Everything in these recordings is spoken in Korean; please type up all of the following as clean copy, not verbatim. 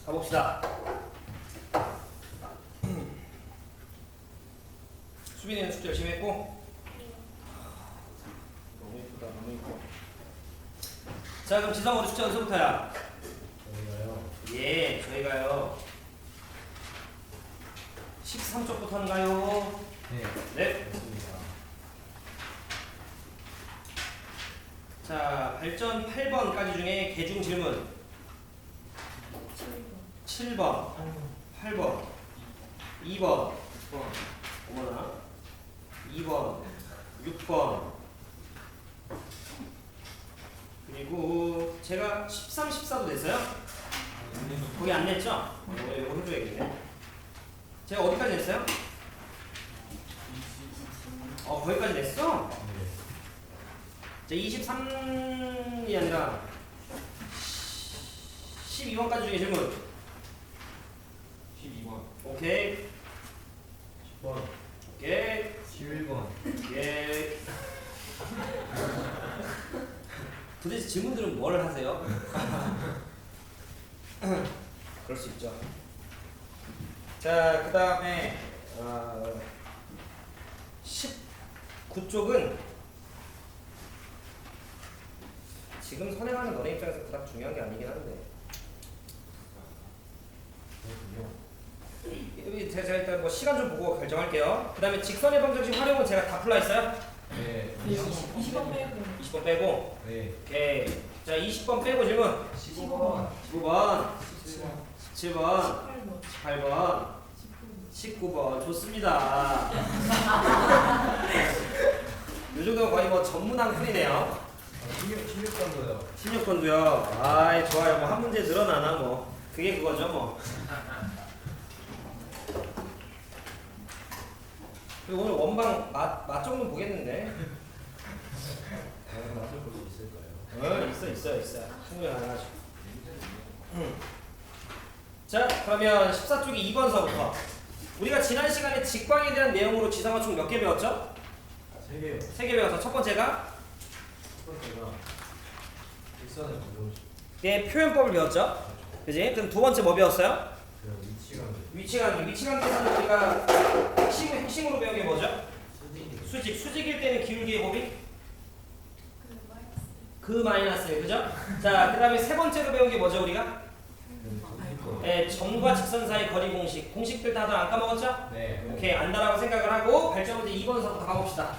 가봅시다. 수빈이는 숙제 열심히 했고. 너무 이쁘다, 너무 이뻐. 자, 그럼 지성 우리 숙제 어디서부터야? 저희가요. 예, 저희가요. 13쪽부터 하는가요? 네. 네. 맞습니다. 자, 발전 8번까지 중에 개중 질문 7번, 8번, 2번, 어머나, 2번, 6번, 그리고 제가 13, 14도 냈어요? 거기 안 냈죠? 이거 해줘야겠네. 제가 어디까지 냈어요? 거기까지 냈어? 네. 자, 23이 아니라 12번까지 중에 질문. 12번. 오케이. 10번. 오케이. 11번. 오케이. 도대체 질문들은 뭘 하세요? 그럴 수 있죠. 자, 그 다음에 19쪽은 지금 선행하는 너네 입장에서 그닥 중요한 게 아니긴 한데 제가 일단 뭐 시간 좀 보고 결정할게요. 그 다음에 직선의 방정식 활용은 제가 다 풀라 했어요? 네. 20번 빼고 20번 빼고. 네. 오케이. 자, 20번 빼고 질문. 15번 15번, 17번 17번, 18번 18번, 19번 19번. 좋습니다. 요 정도면 거의 뭐 전문한 풀이네요. 16번도요. 16번도요. 아이, 좋아요. 뭐 한 문제 늘어나나 뭐. 그게 그거죠 뭐. 그리고 오늘 원방 맛 정도 보겠는데. 맛을 볼 수 있을까요? 있어요. 충분히 가능하죠. 자, 그러면 14쪽이 2번서부터. 우리가 지난 시간에 직방에 대한 내용으로 지상화 총 몇 개 배웠죠? 3개요. 3개 배워서 첫 번째가 첫 번째가 일선의 방정식. 예, 표현법을 배웠죠? 그지? 그럼 두 번째 뭐 배웠어요? 그 위치관계 계산은 우리가 핵심으로 배운 게 뭐죠? 수직일 때는 기울기의 법이 그 마이너스, 그죠? 자, 그 다음에 세 번째로 배운 게 뭐죠 우리가? 점과 직선 사이 거리 공식들 다들 안 까먹었죠? 네. 오케이, 안다라고 생각을 하고 발전 문제 2번서부터 가봅시다.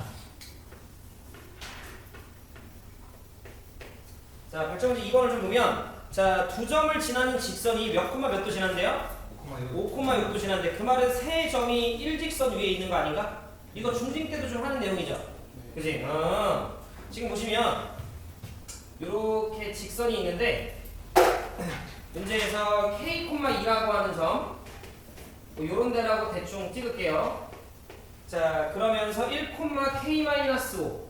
자, 발전 문제 2번을 좀 보면, 자, 두 점을 지나는 직선이 몇 콤마 몇 도 지난대요? 5,6도 지난데, 그 말은 세 점이 일직선 위에 있는 거 아닌가? 이거 중딩 때도 좀 하는 내용이죠? 그지? 지금 보시면 요렇게 직선이 있는데 문제에서 K,2라고 하는 점 뭐 요런 데라고 대충 찍을게요. 자, 그러면서 1,K-5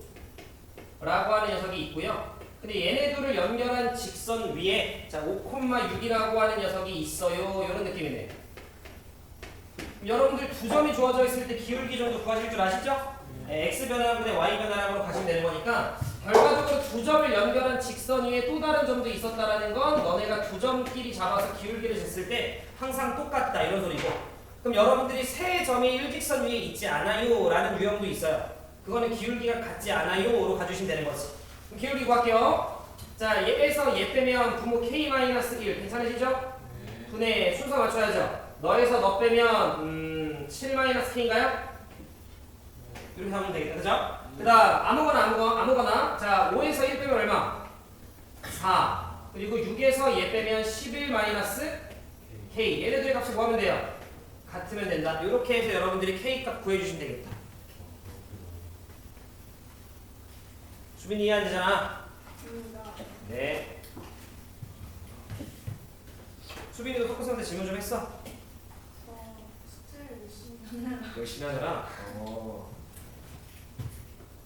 라고 하는 녀석이 있고요. 근데 얘네 둘을 연결한 직선 위에 자 5,6이라고 하는 녀석이 있어요. 이런 느낌이네. 여러분들 두 점이 주어져 있을 때 기울기 정도 구하실 줄 아시죠? x 변화하고 대 y 변화라고 가시면 되는 거니까 결과적으로 두 점을 연결한 직선 위에 또 다른 점도 있었다라는 건 너네가 두 점끼리 잡아서 기울기를 쟀을 때 항상 똑같다 이런 소리고, 그럼 여러분들이 세 점이 일직선 위에 있지 않아요 라는 유형도 있어요. 그거는 기울기가 같지 않아요로 가주시면 되는 거지. 그럼 기울기 구할게요. 자, 얘에서 얘 빼면 분모 k-1 괜찮으시죠? 분의 순서 맞춰야죠. 너에서 너 빼면 7-k인가요? 이렇게 하면 되겠다. 그죠? 그 다음 아무거나 자 5에서 1 빼면 얼마? 4. 그리고 6에서 얘 빼면 11-k. 얘네들의 값을 구하면 돼요. 같으면 된다. 이렇게 해서 여러분들이 k 값 구해주시면 되겠다. 수빈이 이해 안 되잖아? 네. 수빈이도 토크선한테 질문 좀 했어? 숙제를 열심히 하느라 열심히 하느라?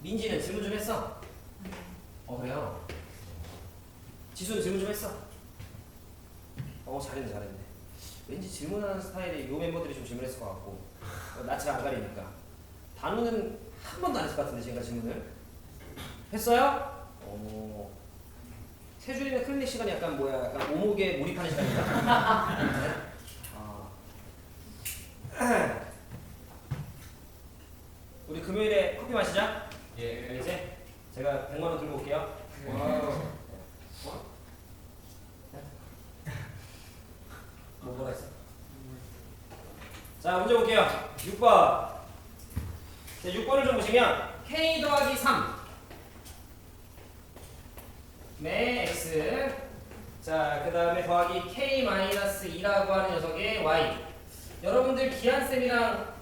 민지는 질문 좀 했어? 그래요? 지수는 질문 좀 했어? 잘했네. 왠지 질문하는 스타일이 요 멤버들이 좀 질문했을 것 같고 낯을 안 가리니까. 단우는 한 번도 안 했을 것 같은데 제가 질문을 했어요? 태준이는 클리닉 시간이 약간 뭐야? 약간 오목에 몰입하는 시간인가? 네? 우리 금요일에 커피 마시자. 예. 알겠지? 제가 100만 원 들고 올게요. 뭐라 했어? 자, 문제 볼게요. 6번. 자, 6번을 좀 보시면 k 더하기 3 매 x. 자, 그 다음에 더하기 k 마이너스 2라고 하는 녀석의 y. 여러분들 기한쌤이랑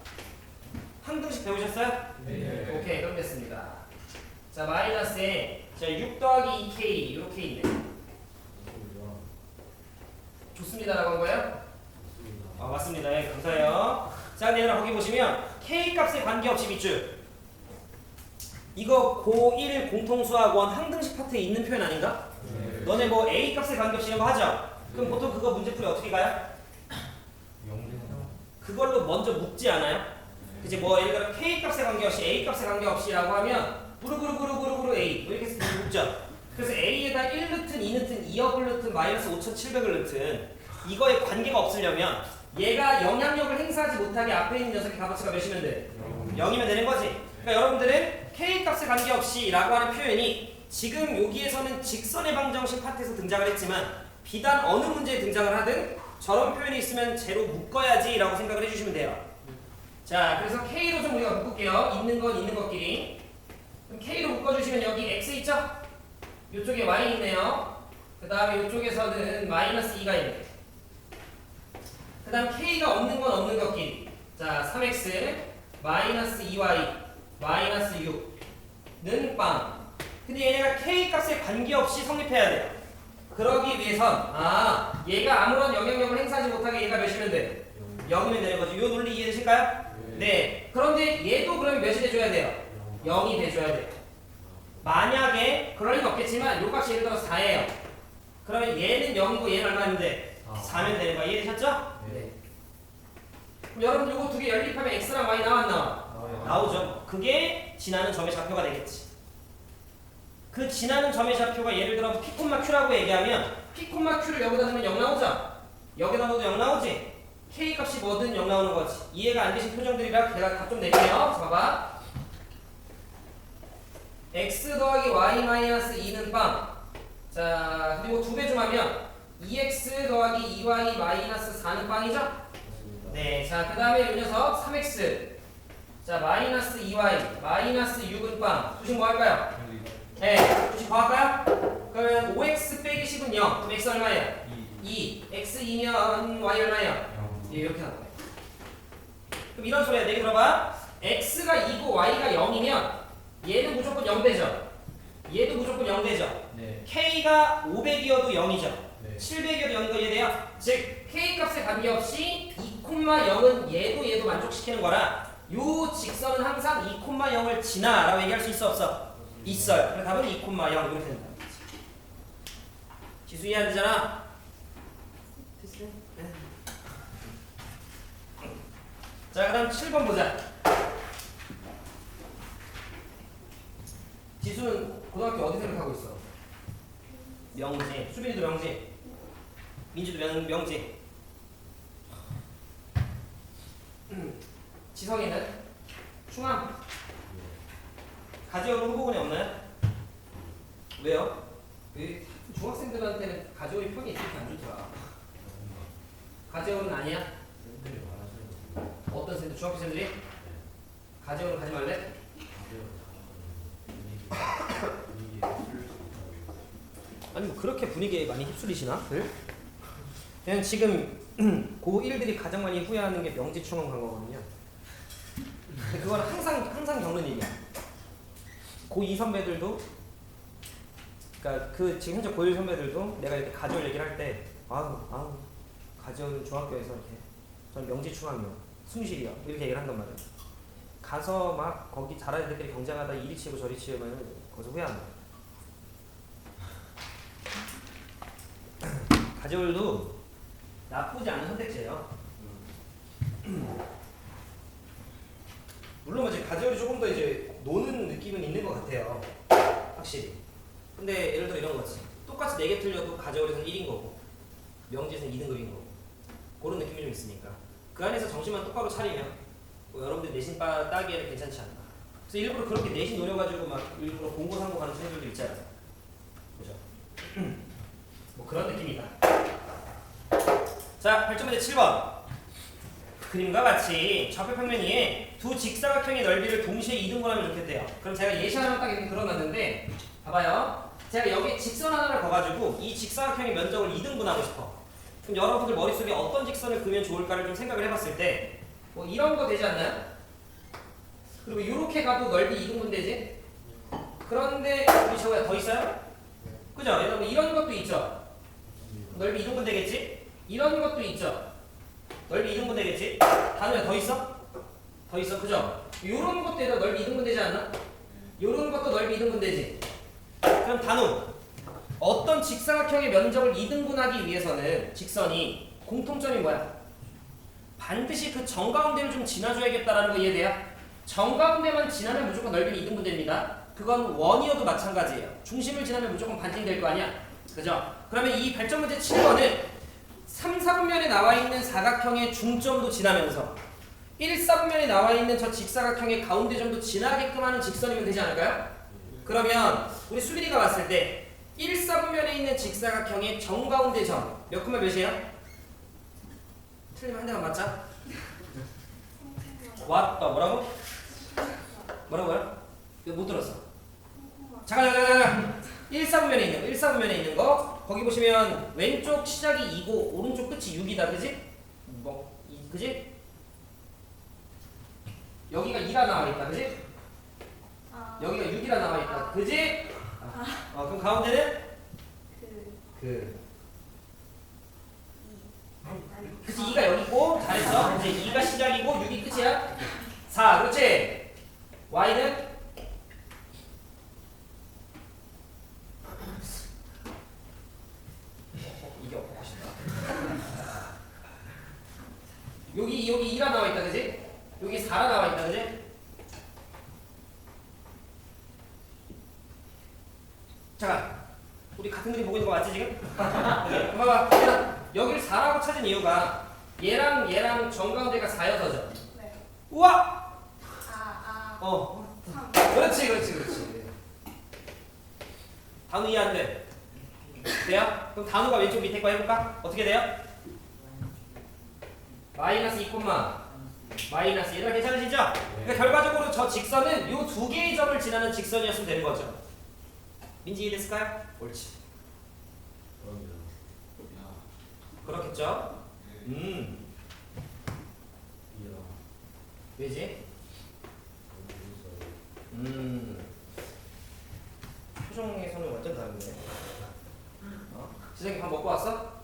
항등식 배우셨어요? 네. 오케이, 그럼 됐습니다. 자, 마이너스에 자, 6 더하기 2k 이렇게 있네. 좋습니다라고 한 거예요? 아, 맞습니다. 예, 감사해요. 자, 근데 얘들아 거기 보시면 k 값에 관계없이 밑줄. 이거 고1 공통수학원 항등식 파트에 있는 표현 아닌가? 네. 너네 뭐 a 값에 관계없이 이런 거 하죠? 그럼 보통 그거 문제풀이 어떻게 가요? 그걸로 먼저 묶지 않아요? 그치, 뭐 예를 들어 k 값에 관계없이 a 값에 관계없이라고 하면 부르부르부르부르부르 a 뭐 이렇게 묶죠. 그래서 a에다 1루튼, 2루튼, 2업을 루튼, 마이너스 5,700을 루튼 이거에 관계가 없으려면 얘가 영향력을 행사하지 못하게 앞에 있는 녀석의 값어치가 몇이면 돼? 0이면 되는 거지. 그러니까 여러분들은 k 값에 관계없이 라고 하는 표현이 지금 여기에서는 직선의 방정식 파트에서 등장을 했지만 비단 어느 문제에 등장을 하든 저런 표현이 있으면 쟤로 묶어야지 라고 생각을 해주시면 돼요. 자, 그래서 K로 좀 우리가 묶을게요. 있는 건 있는 것끼리. 그럼 K로 묶어주시면 여기 X 있죠? 이쪽에 Y 있네요. 그 다음에 이쪽에서는 마이너스 2가 있네. 그 다음 K가 없는 건 없는 것끼리. 자, 3X 마이너스 2Y 마이너스 6는 빵. 근데 얘네가 K 값에 관계없이 성립해야 돼요. 그러기 위해선 얘가 아무런 영향력을 행사하지 못하게 얘가 몇이면 돼? 0이면 되는 거죠. 이 논리 이해되실까요? 네. 그런데 얘도 그러면 몇이 돼줘야 돼요? 0이 돼줘야 돼요. 만약에 그럴 리는 없겠지만 요 값이 예를 들어서 4예요. 그러면 얘는 0이고 얘는 얼마인데? 4면 되는 거야. 이해되셨죠? 네. 그럼 여러분 요거 두 개 연립하면 x랑 y 나와 안 나와? 나오죠. 그게 지나는 점의 좌표가 되겠지. 그 지나는 점의 좌표가 예를 들어 p, q라고 얘기하면 p, q를 여기다 넣으면 0 나오죠? 여기다 넣어도 0 나오지? k 값이 뭐든 0 나오는 거지. 이해가 안 되신 표정들이라 내가 답 좀 낼게요. 자, 봐봐. x 더하기 y 마이너스 2는 빵. 자, 그리고 2배 좀 하면 2x 더하기 2y 마이너스 4는 빵이죠? 네. 자, 그 다음에 이 녀석 3x. 자, 마이너스 2y 마이너스 6은 빵. 수식 뭐 할까요? 네. 수식 뭐 할까요? 그러면 5x 빼기 10은 0. 그럼 x 얼마예요? 2. x 2면 y 얼마예요? 예, 이렇게 나와요. 그럼 이런 소리야. 내가 들어봐. x가 2고 y가 0이면 얘는 무조건 0 되죠. 얘도 무조건 0 되죠. 네. k가 500이어도 0이죠. 네. 700이어도 0인 거 이해돼요? 즉 k 값에 관계없이 2,0은 얘도 만족시키는 거라 요 직선은 항상 2,0을 지나 라고 얘기할 수 있어 없어? 있어요. 그래서 답은 2,0 이렇게 된다. 지수 이해 안 되잖아? 자, 그 다음 7번 보자. 지수는 고등학교 어디 생각하고 있어? 명지. 수빈이도 명지. 민주도 명지. 지성이는? 충암. 가지어로 후보군이 없나요? 왜요? 중학생들한테는 가지어의 평이 그렇게 안 좋더라. 가지어는 아니야? 쌤들이 말하시는 거 어떤 쌤들? 중학생들이? 가지어는 가지 말래? 아니 뭐 그렇게 분위기에 많이 휩쓸리시나? 그냥 지금 고1들이 가장 많이 후회하는 게 명지충원 간 거거든요. 근데 그거는 항상 겪는 일이야. 고2 선배들도, 그러니까 그 지금 현재 고1 선배들도 내가 이렇게 가지원 얘기를 할 때 아우 가지원 중학교에서 이렇게 전 명지충학이요, 숭실이요 이렇게 얘기를 한단 말이야. 가서 막 거기 잘하는 애들끼리 경쟁하다 이리 치고 저리 치면 거기서 후회한다. 가지원도 나쁘지 않은 선택지예요. 물론 이제 가지원이 조금 더 이제 노는 느낌은 있는 것 같아요. 확실히. 근데 예를 들어 이런 거지. 똑같이 4개 틀려도 가져오려서 1인 거고 명제에서는 2등급인 거고 그런 느낌이 좀 있으니까 그 안에서 정신만 똑바로 차리면 뭐 여러분들 내신 따기에는 괜찮지 않나. 그래서 일부러 그렇게 내신 노려가지고 막 일부러 공고 상고 가는 친구들도 있잖아요. 그죠? 뭐 그런 느낌이다. 자, 8점 문제 7번. 그림과 같이 좌표 평면 위에 두 직사각형의 넓이를 동시에 이등분하면 좋겠대요. 그럼 제가 예시 하나만 딱 이렇게 그려놨는데 봐봐요. 제가 여기 직선 하나를 그어가지고 이 직사각형의 면적을 이등분하고 싶어. 그럼 여러분들 머릿속에 어떤 직선을 그리면 좋을까를 좀 생각을 해봤을 때 뭐 이런 거 되지 않나요? 그리고 이렇게 가도 넓이 이등분 되지? 그런데 우리 저거야 더 있어요? 그죠? 여러분 이런 것도 있죠? 넓이 이등분 되겠지? 이런 것도 있죠? 넓이 이등분 되겠지? 단우야 더 있어? 더 있어, 그죠? 요런 것도 넓이 이등분 되지 않나? 요런 것도 넓이 이등분 되지? 그럼 단우 어떤 직사각형의 면적을 이등분하기 위해서는 직선이 공통점이 뭐야? 반드시 그 정가운데를 좀 지나줘야겠다라는 거 이해돼요? 정가운데만 지나면 무조건 넓이는 이등분 됩니다. 그건 원이어도 마찬가지예요. 중심을 지나면 무조건 반띵 될 거 아니야? 그죠? 그러면 이 발전 문제 7번은 3, 4분면에 나와 있는 사각형의 중점도 지나면서 1, 4분면에 나와 있는 저 직사각형의 가운데 점도 지나게끔 하는 직선이면 되지 않을까요? 그러면 우리 수빈이가 봤을 때 1, 4분면에 있는 직사각형의 정가운데 점 몇 콤마 몇이에요? 틀리면 한 대만 맞자. 왔다. 뭐라고? 뭐라고요? 이거 못 들었어. 잠깐. 1, 4분면에 있는 거. 1, 4분면에 있는 거. 거기 보시면 왼쪽 시작이 2고 오른쪽 끝이 6이다. 그지? 뭐 그지? 여기가 2라 나와 있다. 그지? 여기가 6이라 나와 있다. 그지? 그럼 가운데는 그치 2가 여기 있고 잘했어. 이제 2가 시작이고 6이 끝이야. 4 그렇지. y는 이게 엇박하신다. 여기 2가 나와 있다. 그지? 여기 4가 나와 있다. 그지? 잠깐 우리 같은 그림 보고 있는 거 맞지 지금? 그래. 봐봐. 여기를 4라고 찾은 이유가 얘랑 정가운데가 4여서죠. 네. 우와! 3. 그렇지. 단우 이해 안 돼. 돼요? 그럼 단우가 왼쪽 밑에 거 해볼까? 어떻게 돼요? 마이너스 2, 마이너스 1. 괜찮으시죠? 그러니까 결과적으로 저 직선은 이 두 개의 점을 지나는 직선이었으면 되는 거죠. 민지 이해됐을까요? 옳지. 그렇겠죠? 왜지? 표정에서는 완전 다른데. 지성이 밥 먹고 왔어?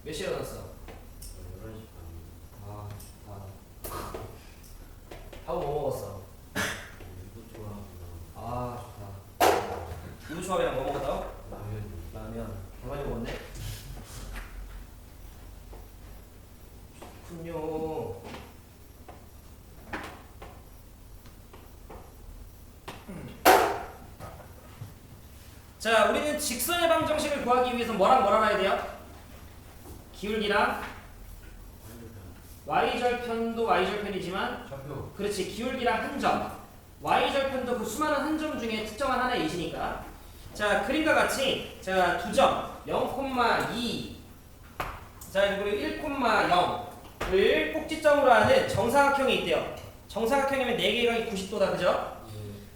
몇 시에 일어났어? 11시 반. 아, 좋다. 밥은 뭐 먹었어? 이거 좋아하구나. 아, 좋다. 유부초밥이랑 뭐 먹었다고? 라면. 많이 먹었네? 좋군요. 자, 우리는 직선의 방정식을 구하기 위해서 뭐랑 알아야 돼요? 기울기랑 y절편도 y절편이지만 좌표. 그렇지, 기울기랑 한 점. y절편도 그 수많은 한 점 중에 특정한 하나의 이시니까. 자, 그림과 같이 자, 두 점 0,2 자, 그리고 1,0을 꼭지점으로 하는 정사각형이 있대요. 정사각형이면 4개의 각이 90도다. 그죠?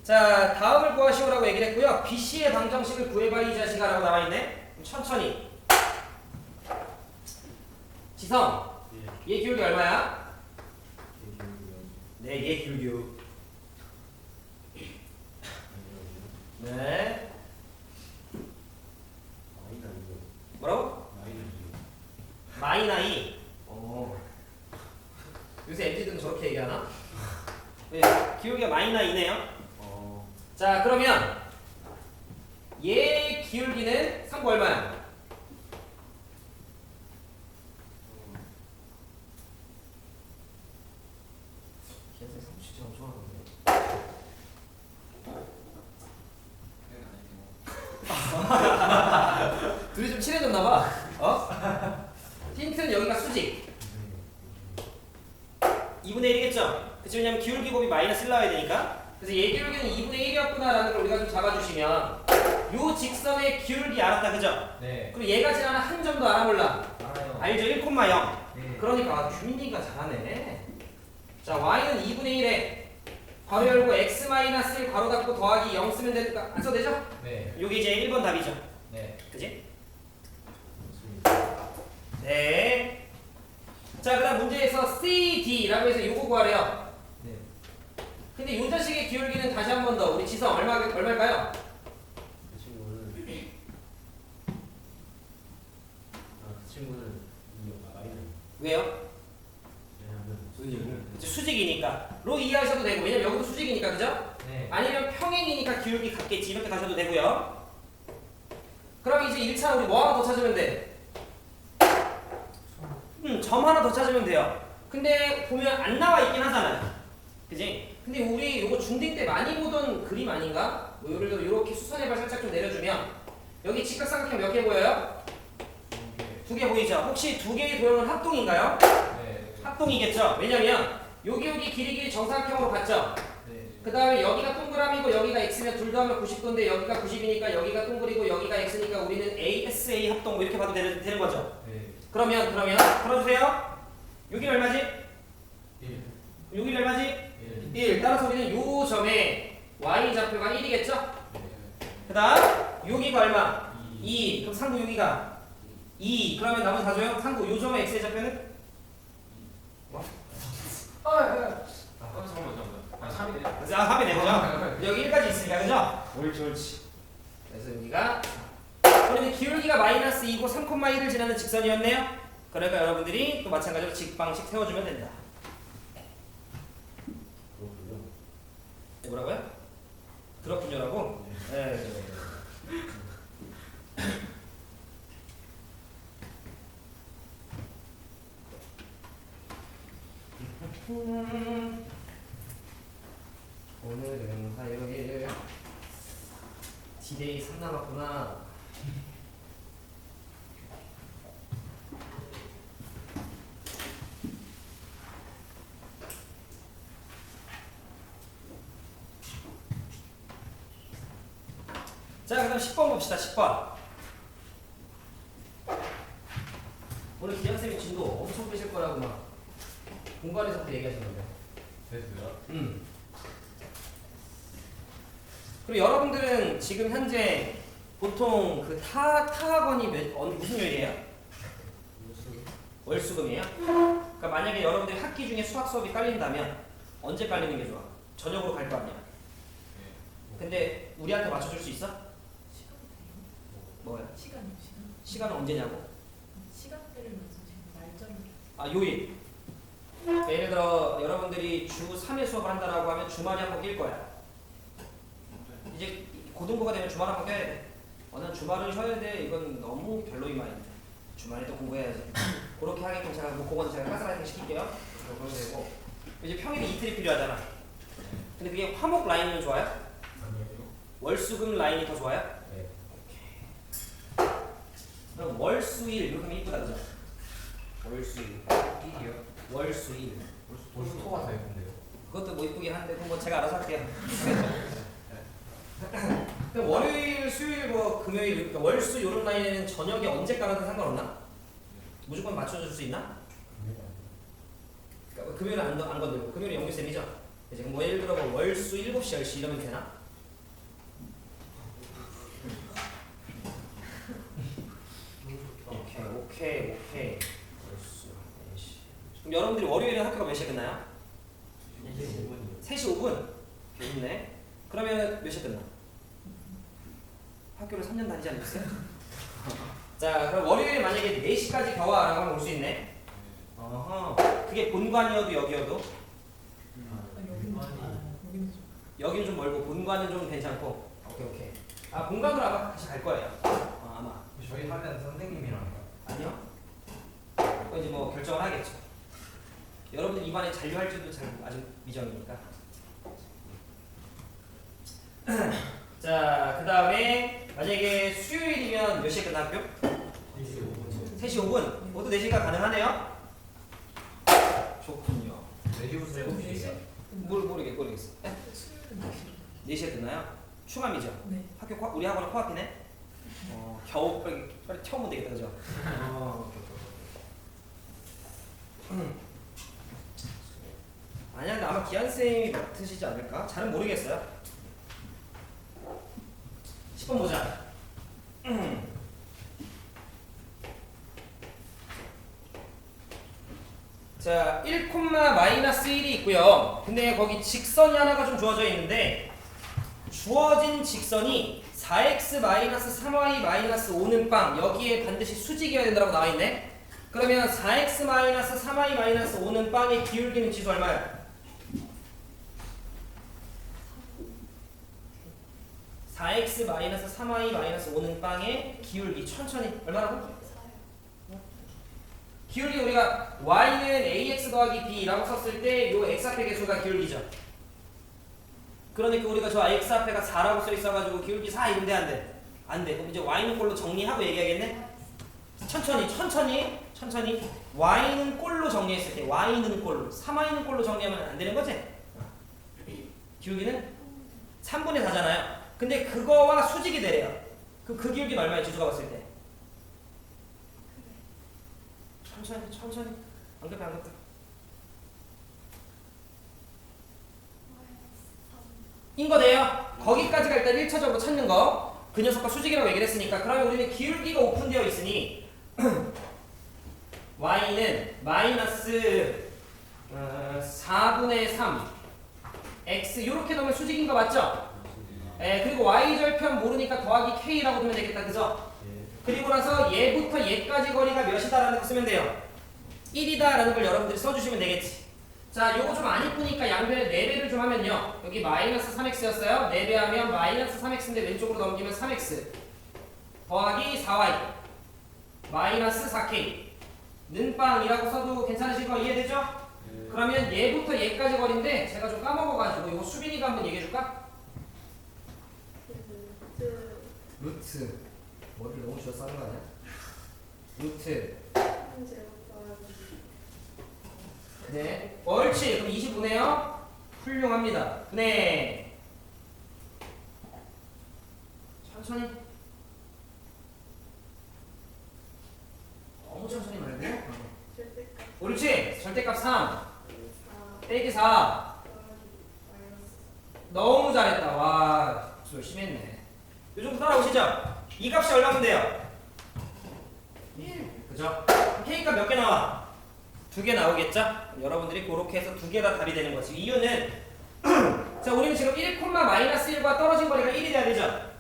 자, 다음을 구하시오라고 얘기를 했고요. BC의 방정식을 구해봐 이 자식아라고 나와있네. 천천히. 지성, 얘 기울기 얼마야? 네, 얘 기울기. 네. 뭐라고? 마이너 2. 요새 MZ들은 저렇게 얘기하나? 네, 기울기가 마이너 2네요. 자, 그러면 얘 기울기는 3구 얼마야? 기하생 3구 진짜 엄청 하던데. 둘이 좀 친해졌나봐. 어? 힌트는 여기가 수직. 2분의 1이겠죠? 그치? 왜냐면 기울기 곱이 마이너스 1 나와야 되니까. 그래서 얘 기울기는 2분의 1이었구나라는 걸 우리가 좀 잡아주시면 요 직선의 기울기 알았다, 그죠? 네. 그리고 얘가 지나는 한 점도 알아 몰라? 알아요. 알죠? 1,0. 네. 그러니까 규민이가 잘하네. 자, y는 2분의 1에 괄호 열고 x-1 괄호 닫고 더하기 0 쓰면 되니까 안 써도 되죠? 네. 요게 이제 1번 답이죠. 네. 그지? 맞습니다. 네. 자, 그 다음 문제에서 CD라고 해서 요거 구하래요. 네. 근데 요 자식의 기울기는 다시 한 번 더. 우리 지성 얼마일까요? 그 친구는 그 친구는 이 아이는 왜요? 왜냐면 이제 수직이니까. 로 이해하셔도 되고. 왜냐면 여기도 수직이니까, 그죠? 네. 아니면 평행이니까 기울기 같겠지. 이렇게 가셔도 되고요. 그럼 이제 1차 우리 뭐 하나 더 찾으면 돼? 점 하나 더 찾으면 돼요. 근데 보면 안 나와 있긴 하잖아요. 그지? 근데 우리 요거 중딩 때 많이 보던 그림 아닌가? 뭐 예를 들어 이렇게 수선의 발 살짝 좀 내려주면 여기 직각삼각형 몇 개 보여요? 2개 보이죠? 혹시 2개의 도형은 합동인가요? 네. 합동이겠죠? 왜냐면 여기 길이 정사각형으로 갔죠? 네. 그 다음에 여기가 동그라미고 여기가 x면 둘 더하면 90도인데 여기가 90이니까 여기가 동그리고 여기가 x니까 우리는 ASA 합동 뭐 이렇게 봐도 되는 거죠? 네. 그러면 풀어주세요. 여기 얼마지? 1. 여기 얼마지? 1. 1. 따라서 우리는 요 점에 y 좌표가 1이겠죠? 그 다음 여기가 얼마? 2. 그럼 상부 여기가 2. 그러면 나머지 다 줘요? 상부 요 점의 x의 좌표는? 뭐? 잠깐만. 3이네. 자, 합이 되죠? 여기 1까지 있으니까, 그죠? 옳지. 그래서 여기가 그러면 기울기가 마이너스 2고 3,1을 지나는 직선이었네요. 그러니까 여러분들이 또 마찬가지로 직방식 세워주면 된다. 그렇군요. 뭐라고요? 그렇군요라고? 네. 오늘은 화요일 디데이 3 남았구나. 자, 그 다음 10번 봅시다. 10번. 오늘 기장쌤이 진도 엄청 빼실 거라고 막 공간에서부터 얘기하셨는데. 됐어요? 그리고 여러분들은 지금 현재 보통 그 타학원이 무슨 요일이에요? 월수금이에요? 그러니까 만약에 여러분들이 학기 중에 수학 수업이 깔린다면 언제 깔리는 게 좋아? 저녁으로 갈 거 아니야? 근데 우리한테 맞춰줄 수 있어? 뭐야? 시간은 언제냐고? 시간대를 맞춰 지금 날짜를 아, 요일. 그러니까 예를 들어 여러분들이 주 3회 수업을 한다라고 하면 주말에 한 번 낄 거야. 이제 고등부가 되면 주말 한 번 껴야 돼. 난 주말은 쉬어야 돼. 이건 너무 별로인 마인드. 주말에 또 공부해야지. 그렇게 하게끔 제가 그거는 제가 까스라이팅 시킬게요. 그러면 되고. 이제 평일에 이틀이 필요하잖아. 근데 그게 화목 라인은 좋아요? 월수금 라인이 더 좋아요? 네. 그럼 월수일 이렇게 하면 이쁘다, 그죠? 월수일. 1이요? 월수일. 벌써 토가 다 예쁜데요? 그것도 뭐 이쁘긴 한데 그건 뭐 제가 알아서 할게요. 그럼 월요일, 수요일, 뭐 금요일, 그러니까 월수 요런 라인에는 저녁에 언제 깔아도 상관없나? 무조건 맞춰줄 수 있나? 그러니까 금요일은 안 건들고 금요일은 영규쌤이죠? 이제 뭐 예를 들어 뭐 월수 7시, 10시 이러면 되나? 오케이. 월수 4시. 그럼 여러분들이 월요일에 학교가 몇 시에 끝나요? 3시 5분? 좋네. 그러면 몇 시에 끝나? 학교를 3년 다니지 않으셨어요? 자, 그럼 월요일에 만약에 4시까지 겨와라고 하면 올 수 있네. 어허. 그게 본관이어도 여기여도 여기는 좀 여기는 좀 멀고 본관은 좀 괜찮고. 오케이. 아, 본관으로 아마 같이 갈 거예요. 아마. 저희 하면 선생님이랑 아니요. 그건 이제 뭐 결정을 하겠죠. 여러분들 이반에 잔류할지도 잘 아직 미정이니까. 자, 그 다음에 만약에 수요일이면 몇 시에 끝나 학교? 3시 5분 모두 4시가 가능하네요? 좋군요. 4시부터 네 7시예요. 모르겠어. 수요일은 4시. 4시에 끝나요? 충암이죠? 네. 우리 학원은 코앞이네? 겨우 빨리 태우면 되겠다, 그죠? 아니야, 근데 아마 기한쌤이 맡으시지 않을까? 잘은 모르겠어요. 10번 보자. 자, 1,-1이 있고요. 근데 거기 직선이 하나가 좀 주어져 있는데 주어진 직선이 4x-3y-5는 빵 여기에 반드시 수직이어야 된다고 나와 있네. 그러면 4x-3y-5는 빵의 기울기는 지수 얼마야? 4x-3y-5는 빵의 기울기 천천히 얼마라고? 기울기 우리가 y는 ax 더하기 b라고 썼을 때 요 x 앞의 개수가 기울기죠. 그러니까 우리가 저 x 앞에가 4라고 써 있어가지고 기울기 4 이런데 안 돼. 안 돼. 그럼 이제 y는 꼴로 정리하고 얘기하겠네. 천천히 y는 꼴로 정리했을 때 y는 꼴로 3y는 꼴로 정리하면 안 되는 거지? 기울기는 3분의 4잖아요. 근데 그거와 수직이 되래요. 그 기울기는 얼마야 지수가 봤을 때? 천천히 안 급해 인거 돼요? 거기까지가 일단 1차적으로 찾는 거. 그 녀석과 수직이라고 얘기를 했으니까 그러면 우리는 기울기가 오픈되어 있으니 y는 마이너스 4분의 3 x 요렇게 넣으면 수직인 거 맞죠? 그리고 y절편 모르니까 더하기 k라고 두면 되겠다, 그죠? 그리고 나서 얘부터 얘까지 거리가 몇이다라는 거 쓰면 돼요. 1이다라는 걸 여러분들이 써주시면 되겠지. 자, 요거 좀 안 이쁘니까 양변에 4배를 좀 하면요. 여기 마이너스 3x였어요. 4배 하면 마이너스 3x인데 왼쪽으로 넘기면 3x 더하기 4y 마이너스 4k 는 빵이라고 써도 괜찮으신 거 이해되죠? 그러면 얘부터 얘까지 거리인데 제가 좀 까먹어가지고 이거 수빈이가 한번 얘기해줄까? 루트 머리를 너무 쥐어 싸는 거 아니야? 루트 네 옳지. 그럼 25네요. 훌륭합니다. 네 천천히 너무 천천히 말고 옳지. 절대값 3 빼기 4 너무 잘했다. 와 열심히 했네. 요 정도 따라오시죠? 이 값이 얼마면 돼요? 1 그죠? K값 몇 개 나와? 2개 나오겠죠? 여러분들이 그렇게 해서 2개 다 답이 되는 거지. 이유는 자 우리는 지금 1,-1과 떨어진 거리가 1이 돼야 되죠?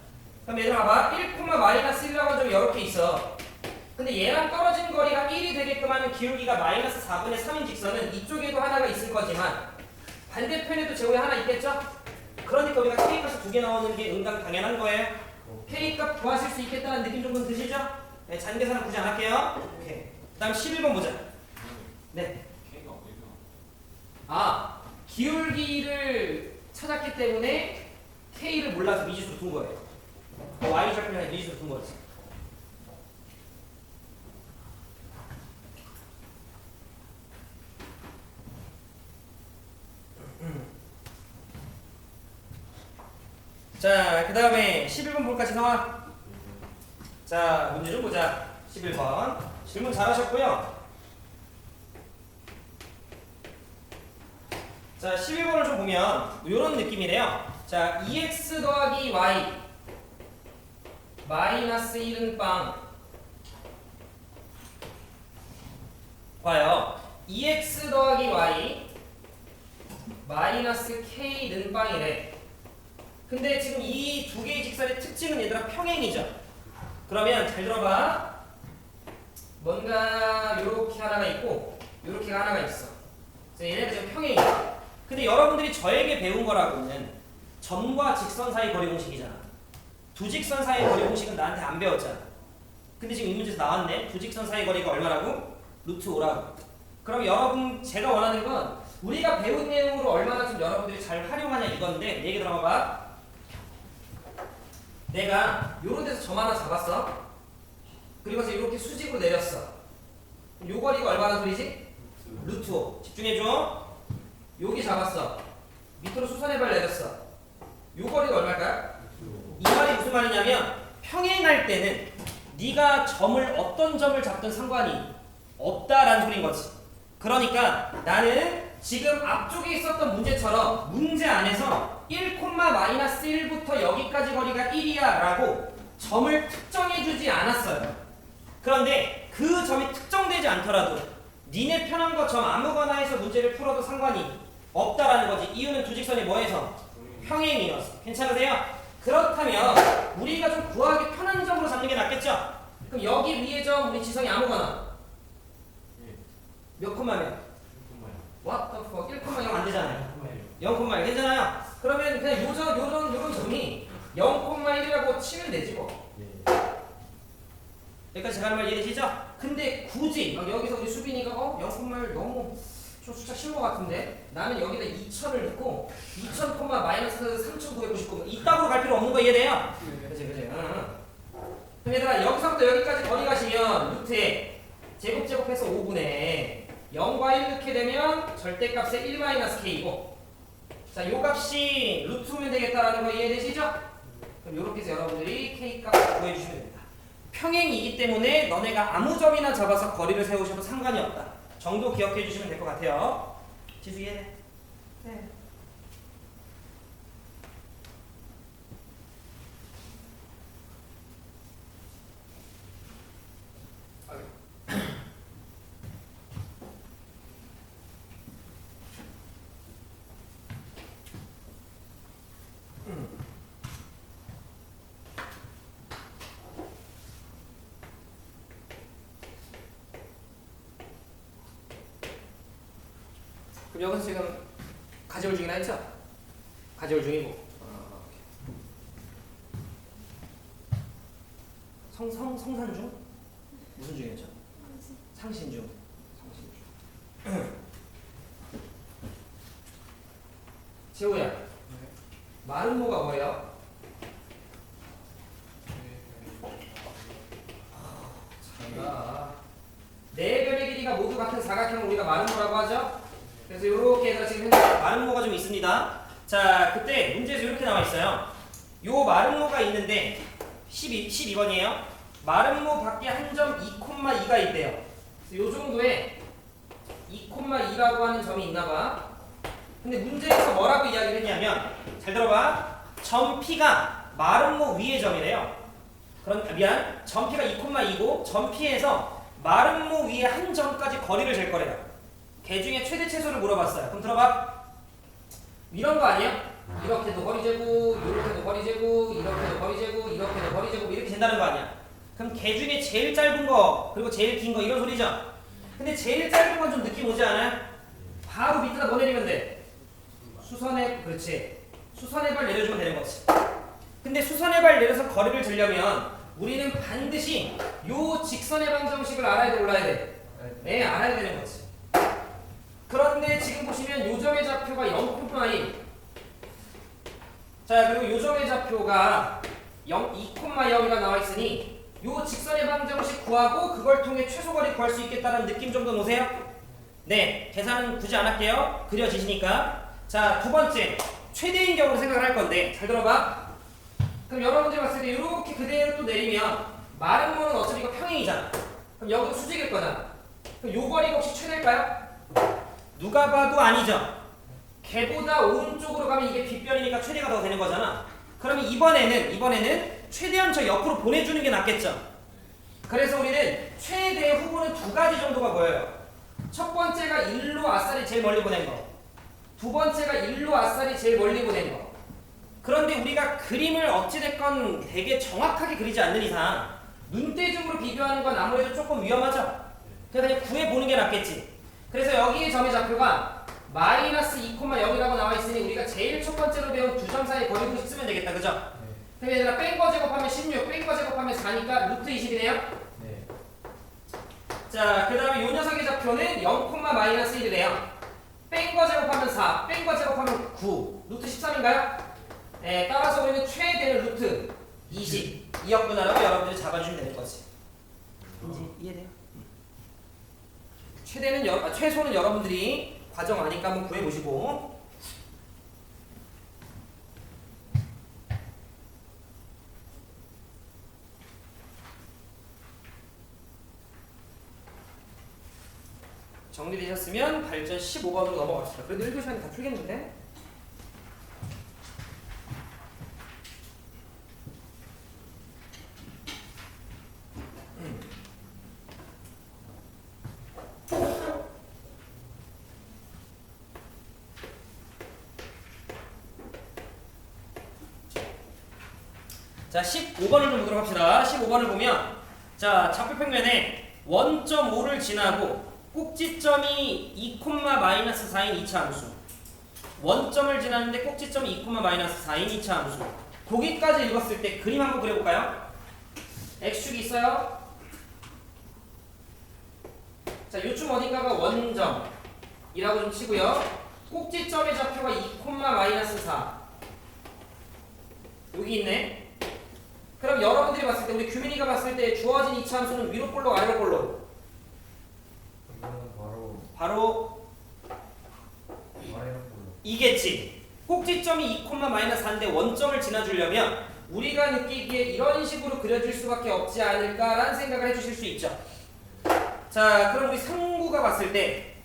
그럼 얘들아 봐봐. 1,-1이라고 좀 이렇게 있어. 근데 얘랑 떨어진 거리가 1이 되게끔 하는 기울기가 마이너스 4분의 3인 직선은 이쪽에도 하나가 있을 거지만 반대편에도 제곱이 하나 있겠죠? 그러니까 우리가 K값이 2개 나오는 게 응당 당연한 거예요. K값 구하실 수 있겠다는 느낌 정도는 드시죠? 네, 잔계산은 굳이 안 할게요. 오케이. 그 다음 11번 보자. 네. 기울기를 찾았기 때문에 K를 몰라서 미지수로 둔 거예요. Y절편이 아니라 미지수로 둔 거지. 자, 그 다음에 11번 볼까, 지성아? 자, 문제 좀 보자. 11번. 질문 잘하셨고요. 자, 11번을 좀 보면 이런 느낌이래요. 자, 2x 더하기 y 마이너스 1은 빵. 봐요. 2x 더하기 y 마이너스 k는 빵이래. 근데 지금 이 두 개의 직선의 특징은 얘들아 평행이죠. 그러면 잘 들어봐. 뭔가 요렇게 하나가 있고 요렇게가 하나가 있어. 그래서 얘네가 지금 평행이야. 근데 여러분들이 저에게 배운 거라고는 점과 직선 사이 거리 공식이잖아. 두 직선 사이 거리 공식은 나한테 안 배웠잖아. 근데 지금 이 문제에서 나왔네. 두 직선 사이 거리가 얼마라고? 루트 5라고. 그럼 여러분 제가 원하는 건 우리가 배운 내용으로 얼마나 좀 여러분들이 잘 활용하냐 이건데 내 얘기 들어봐봐. 내가 요런 데서 점 하나 잡았어. 그리고서 이렇게 수직으로 내렸어. 그럼 요 거리가 얼마나 소리지? 루트 5. 집중해줘. 여기 잡았어. 밑으로 수선의 발 내렸어. 요 거리가 얼마일까요? 이 말이 무슨 말이냐면 평행할 때는 네가 어떤 점을 잡든 상관이 없다라는 소리인 거지. 그러니까 나는 지금 앞쪽에 있었던 문제처럼 문제 안에서 1,-1부터 여기까지 거리가 1이야 라고 점을 특정해주지 않았어요. 그런데 그 점이 특정되지 않더라도 니네 편한 거 점 아무거나 해서 문제를 풀어도 상관이 없다라는 거지. 이유는 두 직선이 뭐해서? 평행이어서. 괜찮으세요? 그렇다면 우리가 좀 구하기 편한 점으로 잡는 게 낫겠죠? 그럼 여기 위에 점 우리 지성이 아무거나 몇 콤마면? What the fuck? 1,0 안 되잖아요. 0,1 괜찮아요? 그러면 그냥 요런 점이 0,1이라고 치면 되지 뭐. 여기까지 제가 하는 말 이해되시죠? 근데 굳이 여기서 우리 수빈이가 0,1 너무 좀 숫자 쉬운 것 같은데 나는 여기다 2,000을 넣고 2,000, 마이너스 3,999 이따구로 갈 필요 없는 거 이해돼요? 그치. 그럼 얘들아 여기서부터 여기까지 거리 가시면 루트에 제곱해서 5분의 0과 1 넣게 되면 절대값의 1-k이고 자, 요 값이 루트면 되겠다라는 거 이해되시죠? 그럼 요렇게 해서 여러분들이 k값 구해주시면 됩니다. 평행이기 때문에 너네가 아무 점이나 잡아서 거리를 세우셔도 상관이 없다 정도 기억해 주시면 될 것 같아요. 지수 이해돼? 네. 그럼 여기서 지금 가져올 중이라 했죠? 가져올 중이고 성산중? 무슨 중이었죠? 상신중. 재호야 마름모가 뭐예요? 자가 네 변의 길이가 모두 같은 사각형을 우리가 마름모라고 하죠? 그래서 이렇게 해서 지금 현재 마름모가 좀 있습니다. 자, 그때 문제에서 이렇게 나와 있어요. 요 마름모가 있는데 12번이에요. 마름모 밖에 한 점 2,2가 있대요. 그래서 요 정도에 2,2라고 하는 점이 있나 봐. 근데 문제에서 뭐라고 이야기를 했냐면 잘 들어봐. 점 P가 마름모 위의 점이래요. 점 P가 2,2고 점 P에서 마름모 위에 한 점까지 거리를 잴 거래요. 개 중에 최대 최소를 물어봤어요. 그럼 들어봐. 이런 거 아니야? 이렇게도 거리 재고, 이렇게도 거리 재고, 이렇게도 거리 재고, 이렇게도 거리 재고 이렇게 된다는 거 아니야? 그럼 개 중에 제일 짧은 거 그리고 제일 긴 거 이런 소리죠? 근데 제일 짧은 건 좀 느낌 오지 않아요? 바로 밑에다 뭐 내리면 돼? 그렇지. 수선의 발 내려주면 되는 거지. 근데 수선의 발 내려서 거리를 재려면 우리는 반드시 요 직선의 방정식을 알아야 돼, 몰라야 돼? 네, 알아야 되는 거지. 그런데 지금 보시면 요점의 좌표가 0,1 자 그리고 요점의 좌표가 2,0이라 나와 있으니 요 직선의 방정식 구하고 그걸 통해 최소거리 구할 수 있겠다는 느낌 정도 놓으세요? 네, 계산은 굳이 안 할게요. 그려지시니까. 자, 두 번째 최대인 경우로 생각을 할 건데 잘 들어봐. 그럼 여러분들이 봤을 때 이렇게 그대로 또 내리면 마름모는 어차피 이거 평행이잖아. 그럼 여기도 수직일 거잖아. 그럼 요 거리가 혹시 최대일까요? 누가 봐도 아니죠. 걔보다 오른쪽으로 가면 이게 빗변이니까 최대가 더 되는 거잖아. 그러면 이번에는 최대한 저 옆으로 보내주는 게 낫겠죠. 그래서 우리는 최대 후보는 두 가지 정도가 보여요. 첫 번째가 일로 아싸리 제일 멀리 보낸 거. 두 번째가 일로 아싸리 제일 멀리 보낸 거. 그런데 우리가 그림을 어찌됐건 되게 정확하게 그리지 않는 이상 눈대중으로 비교하는 건 아무래도 조금 위험하죠. 그래서 그냥 구해보는 게 낫겠지. 그래서 여기의 점의 좌표가 마이너스 2,0이라고 나와 있으니 우리가 제일 첫 번째로 배운 두 점 사이 거리를 쓰면 되겠다. 그죠? 그럼 얘들아 뺀 거 제곱하면 16, 뺀 거 제곱하면 4니까 루트 20이네요? 네. 자, 그 다음에 요 녀석의 좌표는 0,-1이래요. 뺀 거 제곱하면 4, 뺀 거 제곱하면 9, 루트 13인가요? 네, 따라서 우리는 최대는 루트 20 이역분하라고 여러분들이 잡아주시면 되는 거지. 이제 이해돼요? 최소는 여러분들이 과정 아니까 한번 구해보시고. 정리되셨으면 발전 15번으로 넘어갑시다. 그래도 1교 시간에 다 풀겠는데? 자, 15번을 좀 보도록 합시다. 15번을 보면, 자, 좌표평면에 1.5를 지나고 꼭지점이 2,-4인 2차 함수. 원점을 지나는데 꼭지점이 2,-4인 2차 함수. 거기까지 읽었을 때 그림 한번 그려볼까요? X축이 있어요. 자, 요쯤 어딘가가 원점이라고 좀 치고요. 꼭지점의 좌표가 2,-4. 여기 있네. 그럼 여러분들이 봤을 때, 우리 규민이가 봤을 때 주어진 2차 함수는 위로 볼록 아래로 볼록? 이거는 바로 아래로 이겠지. 꼭지점이 2,-4인데 원점을 지나주려면 우리가 느끼기에 이런 식으로 그려질 수밖에 없지 않을까라는 생각을 해주실 수 있죠. 자, 그럼 우리 상구가 봤을 때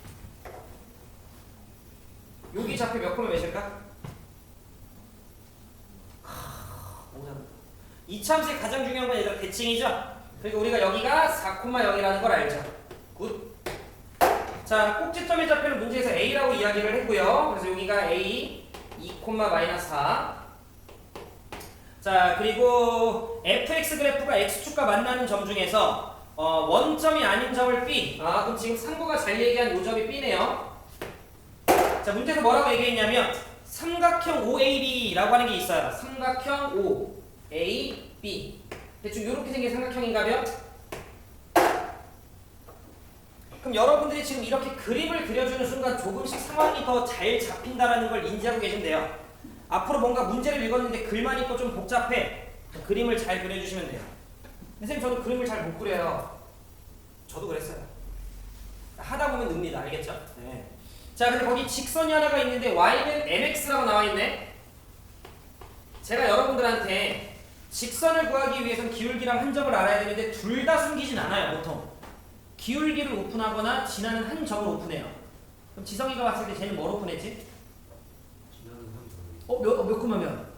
여기 좌표 몇 콤마 몇일까? 이참수의 가장 중요한 건 얘들아 대칭이죠. 그리고 우리가 여기가 4,0이라는 걸 알죠. 굿. 자, 꼭지점의 좌표를 문제에서 A라고 이야기를 했고요. 그래서 여기가 A 2,-4. 자, 그리고 fx 그래프가 x축과 만나는 점 중에서 원점이 아닌 점을 B. 그럼 지금 상구가 잘 얘기한 요 점이 B네요. 자, 문제에서 뭐라고 얘기했냐면 삼각형 OAB라고 하는 게 있어요. 삼각형 OAB. 대충 이렇게 생긴 삼각형인가요? 그럼 여러분들이 지금 이렇게 그림을 그려주는 순간 조금씩 상황이 더 잘 잡힌다라는 걸 인지하고 계시면 돼요. 앞으로 뭔가 문제를 읽었는데 글만 읽고 좀 복잡해. 그림을 잘 그려주시면 돼요. 선생님, 저도 그림을 잘 못 그려요. 저도 그랬어요. 하다 보면 늡니다. 알겠죠? 네. 자, 근데 거기 직선이 하나가 있는데 y는 mx라고 나와 있네. 제가 여러분들한테 직선을 구하기 위해서는 기울기랑 한 점을 알아야 되는데 둘 다 숨기진 않아요, 보통. 기울기를 오픈하거나 지나는 한 점을 오픈해요. 그럼 지성이가 봤을 때 쟤는 뭘 오픈했지? 지나는 한 점. 몇 콤마면?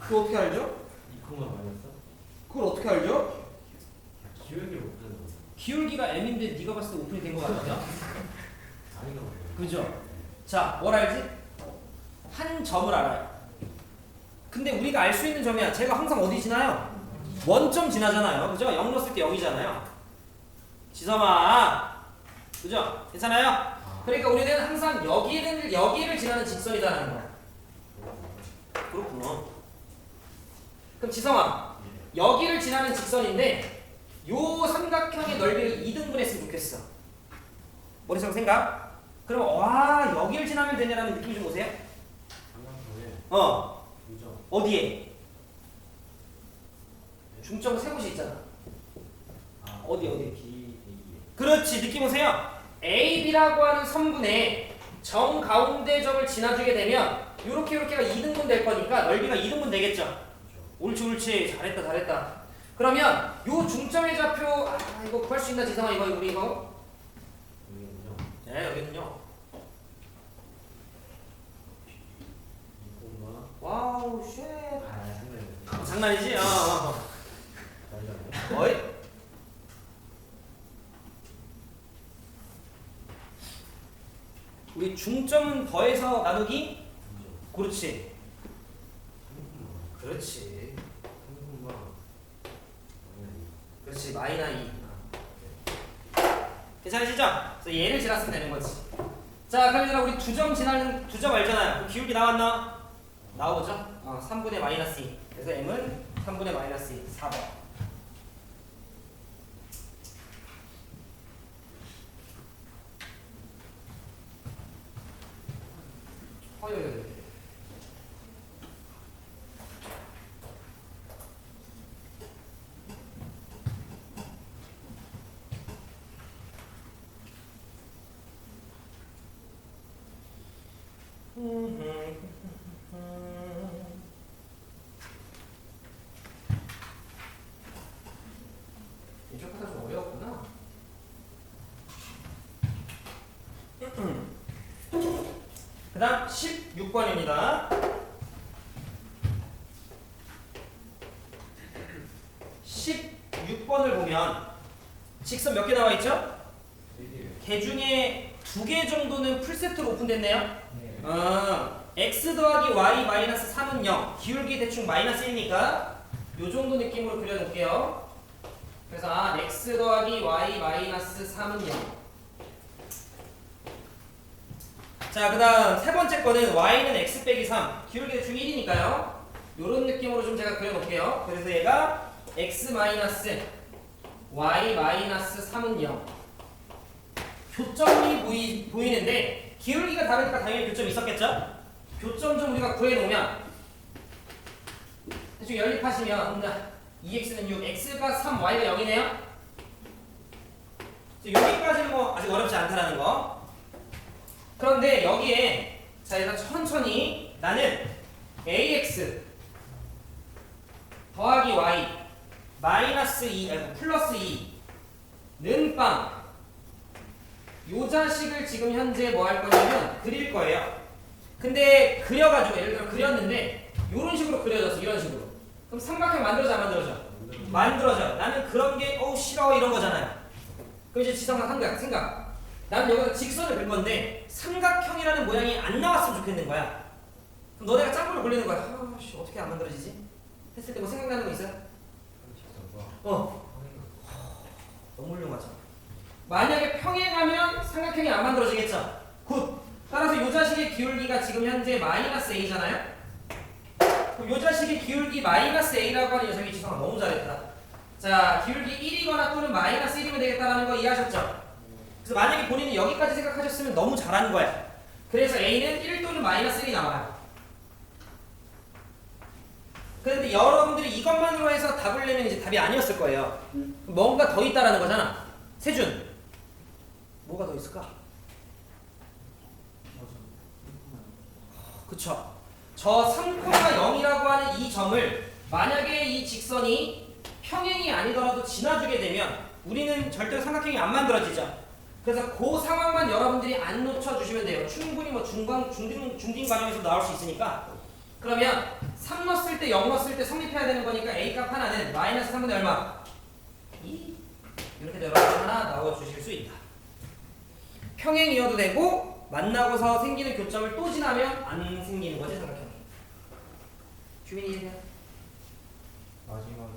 그거 어떻게 알죠? 2,- 마이너스? 그걸 어떻게 알죠? 기울기를 못하는 거. 기울기가 m인데 네가 봤을 때 오픈이 된 것 같아요. 아닌가 보네요. 그죠? 자, 뭘 알지? 한 점을 알아요. 근데 우리가 알 수 있는 점이야. 제가 항상 어디 지나요? 원점 지나잖아요. 그죠? 0 넣었을 때 0이잖아요. 지성아. 그죠? 괜찮아요? 그러니까 우리는 항상 여기를 지나는 직선이다라는 거야. 그렇구나. 그럼 지성아, 여기를 지나는 직선인데 요 삼각형의 넓이를 2등분 했으면 좋겠어. 머릿속 생각? 그럼 와, 여기를 지나면 되냐라는 느낌 좀 오세요? 삼각형에 중점. 어디에? 중점 세 곳이 있잖아. 어디? B, A. 그렇지, 느낌 오세요? AB라고 하는 선분의 정 가운데 점을 지나주게 되면 요렇게가 2등분 될 거니까 넓이가 2등분 되겠죠? 옳지. 잘했다. 그러면 요 중점의 좌표, 이거 구할 수 있나, 지성아? 우리 이거? 여기는요. 네, 여기는요. 2,- 와우, 쉣. 상당히 장난이지? 다르잖아요. 어이? 우리 중점은 더해서 나누기? 중점. 그렇지. 3,- 그렇지. 3,- 그렇지. 마이너 2. 괜찮으시죠? 그래서 얘를 지났으면 되는 거지. 자, 그럼 얘들아, 우리 두 점 알잖아요. 그럼 기울기 나왔나? 나오죠? 3분의 마이너스 2. 그래서 m은 3분의 마이너스 2. 4번. 이쪽보다 좀 어려웠구나. 그 다음 16번입니다. 16번을 보면 직선 몇 개 나와 있죠? 개 중에 2개 정도는 풀세트로 오픈됐네요. 네. x 더하기 y 마이너스 3은 0. 기울기 대충 마이너스 1이니까 요 정도 느낌으로 그려놓을게요. 그래서 x 더하기 y 마이너스 3은 0. 자, 그 다음 세 번째 거는 y는 x 빼기 3. 기울기 대충 1이니까요. 요런 느낌으로 좀 제가 그려놓을게요. 그래서 얘가 x 마이너스 y 마이너스 3은 0. 교점이 보이는데 기울기가 다르니까 당연히 교점이 있었겠죠? 교점 좀 우리가 구해놓으면 대충 연립하시면 2x는 6, x가 3, y가 0이네요? 여기까지는 뭐 아직 어렵지 않다라는 거. 그런데 여기에 자 일단 천천히 나는 ax 더하기 y 마이너스 2, 아니 플러스 2는 빵. 요 자식을 지금 현재 뭐 할 거냐면 그릴 거예요. 근데 그려가지고 예를 들어 그렸는데 요런 식으로 그려졌어. 이런 식으로. 그럼 삼각형 만들어져 안 만들어져? 만들어져. 나는 그런 게 싫어 이런 거잖아요. 그럼 이제 지성아 생각. 나는 여기다 직선을 그릴 건데 삼각형이라는 모양이 안 나왔으면 좋겠는 거야. 그럼 너네가 짱구를 굴리는 거야. 아씨 어떻게 안 만들어지지? 했을 때 뭐 생각나는 거 있어요? 너무 훌륭하죠. 만약에 평행하면 삼각형이 안 만들어지겠죠? 굿! 따라서 이 자식의 기울기가 지금 현재 마이너스 a잖아요? 그럼 이 자식의 기울기 마이너스 a라고 하는 녀석이 지성아 너무 잘했다. 자, 기울기 1이거나 또는 마이너스 1이면 되겠다라는 거 이해하셨죠? 그래서 만약에 본인이 여기까지 생각하셨으면 너무 잘한 거야. 그래서 a는 1 또는 마이너스 1이 나와요. 그런데 여러분들이 이것만으로 해서 답을 내면 이제 답이 아니었을 거예요. 뭔가 더 있다라는 거잖아. 세준, 뭐가 더 있을까? 그쵸. 저 3,0이라고 하는 이 점을 만약에 이 직선이 평행이 아니더라도 지나주게 되면 우리는 절대로 삼각형이 안 만들어지죠. 그래서 그 상황만 여러분들이 안 놓쳐주시면 돼요. 충분히 뭐 중딩 과정에서 나올 수 있으니까. 그러면 3 넣었을 때 0 넣었을 때 성립해야 되는 거니까 A값 하나는 마이너스 3분의 얼마? 2. 이렇게 여러분 하나 넣어주실 수 있다. 평행이어도 되고 만나고서 생기는 교점을 또 지나면 안 생기는 거지 삼각형이. 주민이 이해돼요? 마지막은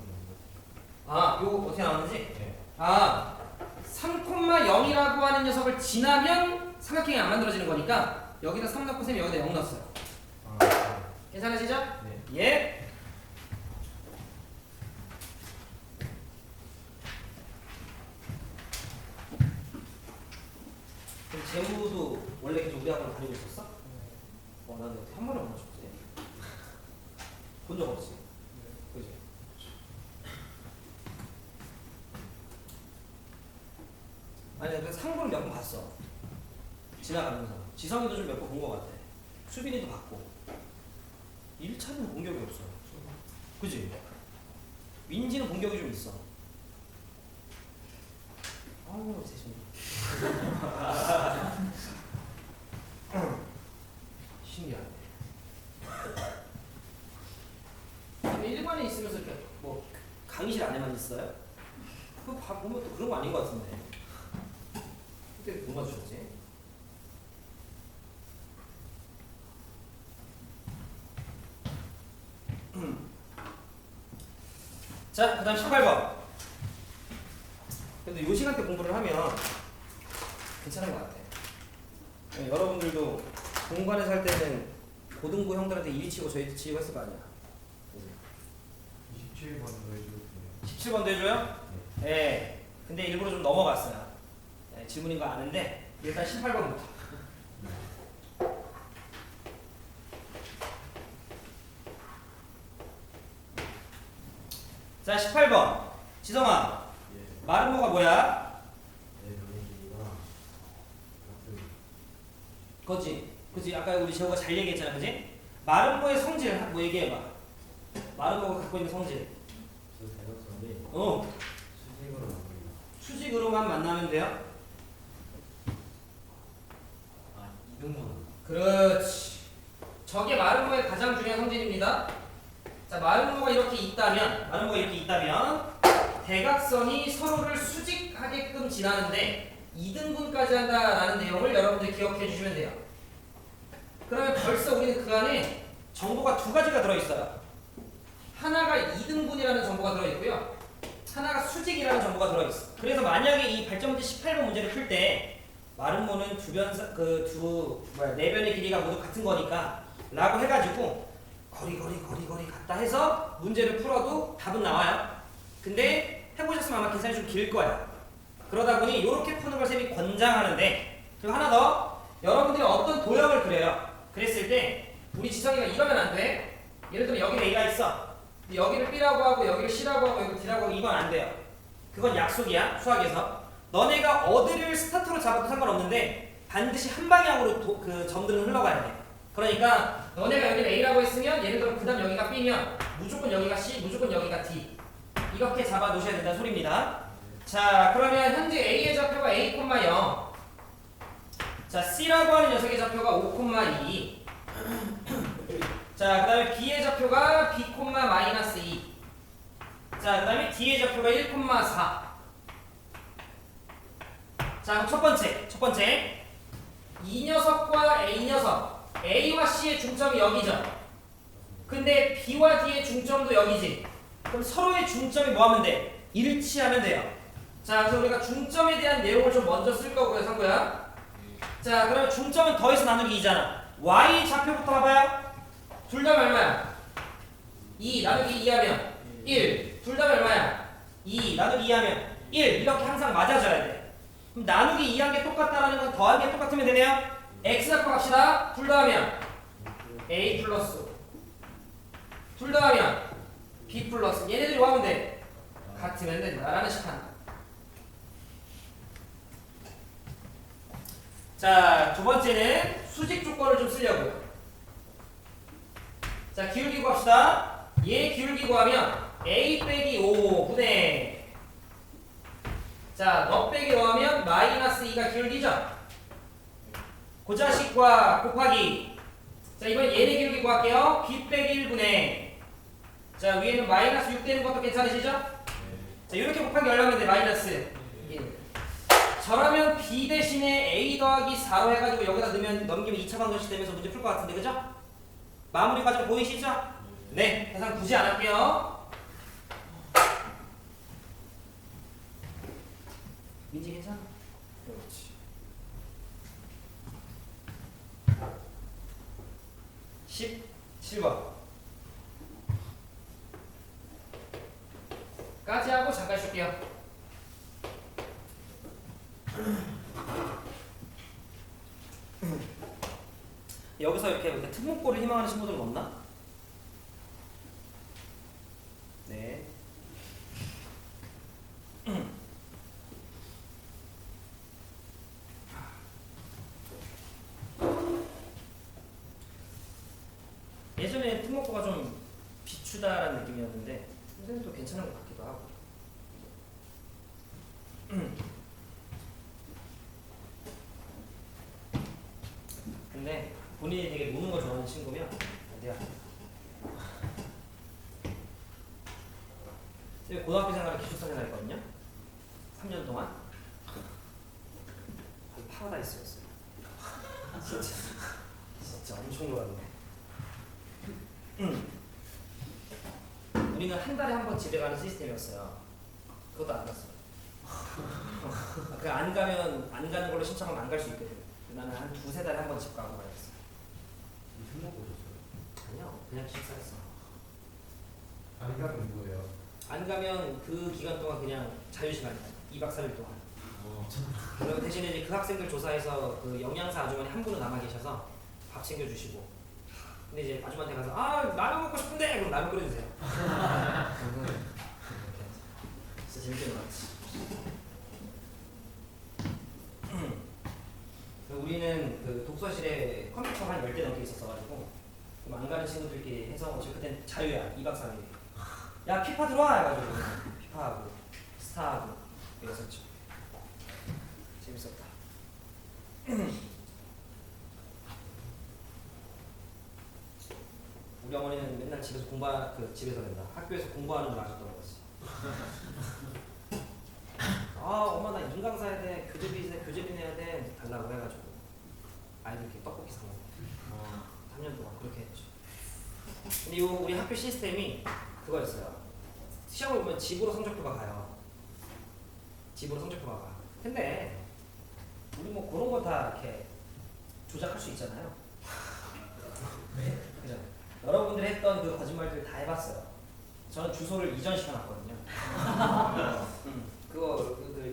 요거 어떻게 나오는지? 네. 3,0이라고 하는 녀석을 지나면 삼각형이 안 만들어지는 거니까 여기다 3 넣고 쌤이 여기다 0 넣었어요. 괜찮으시죠? 네. 예. 그럼 재무도 원래 계속 우리 학원 다니고 있었어? 난 어떻게 한 번에 못 맞췄지? 본 적 없지? 그지? 아니 그 상부는 몇 번 봤어. 지나가면서. 지성이도 좀 몇 번 본 것 같아. 수빈이도 봤고. 1차는 본 적이 없어. 그지? 민지는 본 적이 좀 있어. 아우 세상에. 신기하네. 일반에 있으면서 이렇게 뭐 강의실 안에만 있어요? 그거 보면 또 그런 거 아닌 것 같은데. 그때 못 맞추셨지? 자, 그 다음 18번. 근데 요 시간대 공부를 하면 괜찮은 것 같아. 여러분들도 공부안에서 할 때는 고등부 형들한테 이리 치고 저희 치고 했을 거 아니야. 27번도 해주세요. 17번도 해줘요? 네. 근데 일부러 좀 넘어갔어요. 네, 질문인 거 아는데 일단 18번부터. 자, 18번. 지성아, 예. 마름모가 뭐야? 네, 명예기가 같은 그지? 그지? 아까 우리 재호가 잘 얘기했잖아, 그지? 마름모의 성질 뭐 얘기해봐. 마름모가 갖고 있는 성질. 저 대각선이 어. 수직으로 나오는 수직으로만 만나면 돼요. 아, 이등분. 그렇지. 저게 마름모의 가장 중요한 성질입니다. 자, 마름모가 이렇게 있다면, 대각선이 서로를 수직하게끔 지나는데 2등분까지 한다라는 내용을 여러분들이 기억해 주시면 돼요. 그러면 벌써 우리는 그 안에 정보가 두 가지가 들어있어요. 하나가 2등분이라는 정보가 들어있고요. 하나가 수직이라는 정보가 들어있어. 그래서 만약에 이 발전문제 18번 문제를 풀 때 마름모는 네 변의 길이가 모두 같은 거니까 라고 해가지고 거리 같다 해서 문제를 풀어도 답은 나와요. 근데 해보셨으면 아마 계산이 좀 길 거야. 그러다 보니 이렇게 푸는 걸 쌤이 권장하는데, 그리고 하나 더, 여러분들이 어떤 도형을 그려요. 그랬을 때 우리 지성이가 이러면 안 돼. 예를 들면 여기 A가 있어. 근데 여기를 B라고 하고 여기를 C라고 하고 여기를 D라고 하고 이건 안 돼요. 그건 약속이야, 수학에서. 너네가 어디를 스타트로 잡아도 상관없는데 반드시 한 방향으로 그 점들은 흘러가야 돼. 그러니까 너네가 여기를 A라고 했으면 예를 들어 그 다음 여기가 B면 무조건 여기가 C, 무조건 여기가 D. 이렇게 잡아 놓으셔야 된다는 소리입니다. 자, 그러면 현재 A의 좌표가 A,0. 자, C라고 하는 녀석의 좌표가 5,2. 자, 그 다음에 B의 좌표가 B,-2. 자, 그 다음에 D의 좌표가 1,4. 자, 그럼 첫 번째. 이 녀석과 A 녀석, A와 C의 중점이 여기죠. 근데 B와 D의 중점도 여기지. 그럼 서로의 중점이 뭐 하면 돼? 일치하면 돼요. 자, 그래서 우리가 중점에 대한 내용을 좀 먼저 쓸 거고요, 상구야. 자, 그러면 중점은 더해서 나누기 2잖아. Y 좌표부터 봐봐요. 둘 다 얼마야? 2 나누기 2하면 1. 둘 다 얼마야? 2 나누기 2하면 1. 이렇게 항상 맞아줘야 돼. 그럼 나누기 2한 게 똑같다라는 건 더한 게 똑같으면 되네요. X 잡고 갑시다. 둘 다 하면 A 플러스. 둘 다 하면 B 플러스. 얘네들이 뭐 하면 돼? 같으면 된다라는 식한다. 자, 두 번째는 수직 조건을 좀 쓰려고요. 자, 기울기 구합시다. 얘 기울기 구하면 A 빼기 5분의, 자, 너 빼기 5하면 마이너스 2가 기울기죠? 그 자식과 곱하기. 자, 이번엔 얘네 기울기 구할게요. B 빼기 1분의, 자, 위에는 마이너스 6 되는 것도 괜찮으시죠? 자, 이렇게 곱하기 얼마면 돼? 마이너스 1. 저라면 B 대신에 A 더하기 4로 해가지고 여기다 넣으면 넘기면 2차 방정식 되면서 문제 풀 것 같은데, 그죠? 마무리 과정 보이시죠? 네, 계산 굳이 안 할게요. 민지 괜찮아? 그렇지. 17번 까지 하고 잠깐 쉴게요. 여기서 이렇게 특목고를 희망하는 친구들은 없나? 네. 예전에 특목고가 좀 비추다라는 느낌이었는데 요새는 또 괜찮은 것 같기도 하고. 근데 본인이 되게 노는 걸 좋아하는 친구면 안 돼요. 제가 고등학교 생활을 기숙사 생활했거든요. 3년 동안 거의 파라다이스였어요. 진짜 엄청 놀았네. 우리는 한 달에 한 번 집에 가는 시스템이었어요. 그것도 안 갔어요. 그 안 가는 걸로 신청하면 안 갈 수 있거든. 나는 한 두세 달에 한 번 집 가고 그랬어. 술 먹고 오셨어요? 아니요, 그냥 기숙사였어. 안 가면 뭐예요? 안 가면 그 기간 동안 그냥 자유시간이야. 2박 3일 동안. 그리고 대신에 이제 그 학생들 조사해서 그 영양사 아주머니 한 분은 남아 계셔서 밥 챙겨주시고. 근데 이제 아줌마한테 가서 라면 먹고 싶은데 그럼 라면 끓여주세요. 진짜 재밌게 놀았지. 우리는 그 독서실에 컴퓨터가 한 10대 넘게 있었어가지고 그럼 안 가는 친구들끼리 해서 저 그땐 자유야. 2박 3일. 야 피파 들어와 해가지고 피파하고 스타하고 이랬었죠. 맨날 집에서 집에서 된다. 학교에서 공부하는 줄 아셨던 거지. 아 엄마 나 인강사 해야 돼, 교재비 내야 돼 달라고 해가지고 아이들 이렇게 떡볶이 사 먹고 3년 동안 그렇게 했죠. 근데 이 우리 학교 시스템이 그거였어요. 시험을 보면 집으로 성적표가 가요. 집으로 성적표가 가. 근데 우리 뭐 그런 거 다 이렇게 조작할 수 있잖아요. 그죠? 여러분들이 했던 그 거짓말들 다 해봤어요. 저는 주소를 이전시켜놨거든요.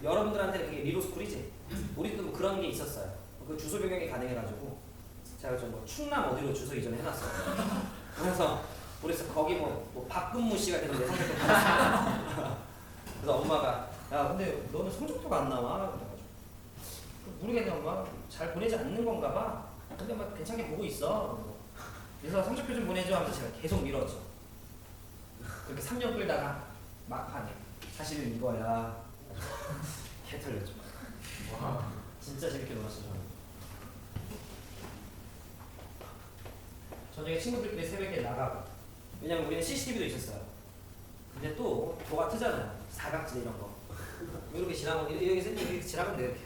여러분들한테 그게 리로스쿨이지. 우리도 뭐 그런 게 있었어요. 그 주소 변경이 가능해가지고 제가 좀 뭐 충남 어디로 주소 이전해놨어요. 그래서 거기 뭐 박근무 씨가 되는 내 성적표 받았어요. 그래서 엄마가 야 근데 너는 성적표가 안 나와. 그래가지고 모르겠네 엄마. 잘 보내지 않는 건가 봐. 근데 막 괜찮게 보고 있어. 그래서 성적표 좀 보내줘 하면서 제가 계속 밀었죠. 그렇게 3년 끌다가 막판에 사실은 이거야. 개털렸죠. 와. 진짜 재밌게 놀았어 저는. 저녁에 친구들끼리 새벽에 나가고. 왜냐면 우리는 CCTV도 있었어요. 근데 또 도가 트잖아요. 사각지 이런 거. 이렇게 지나면 여기서 이렇게 지나면 돼 이렇게.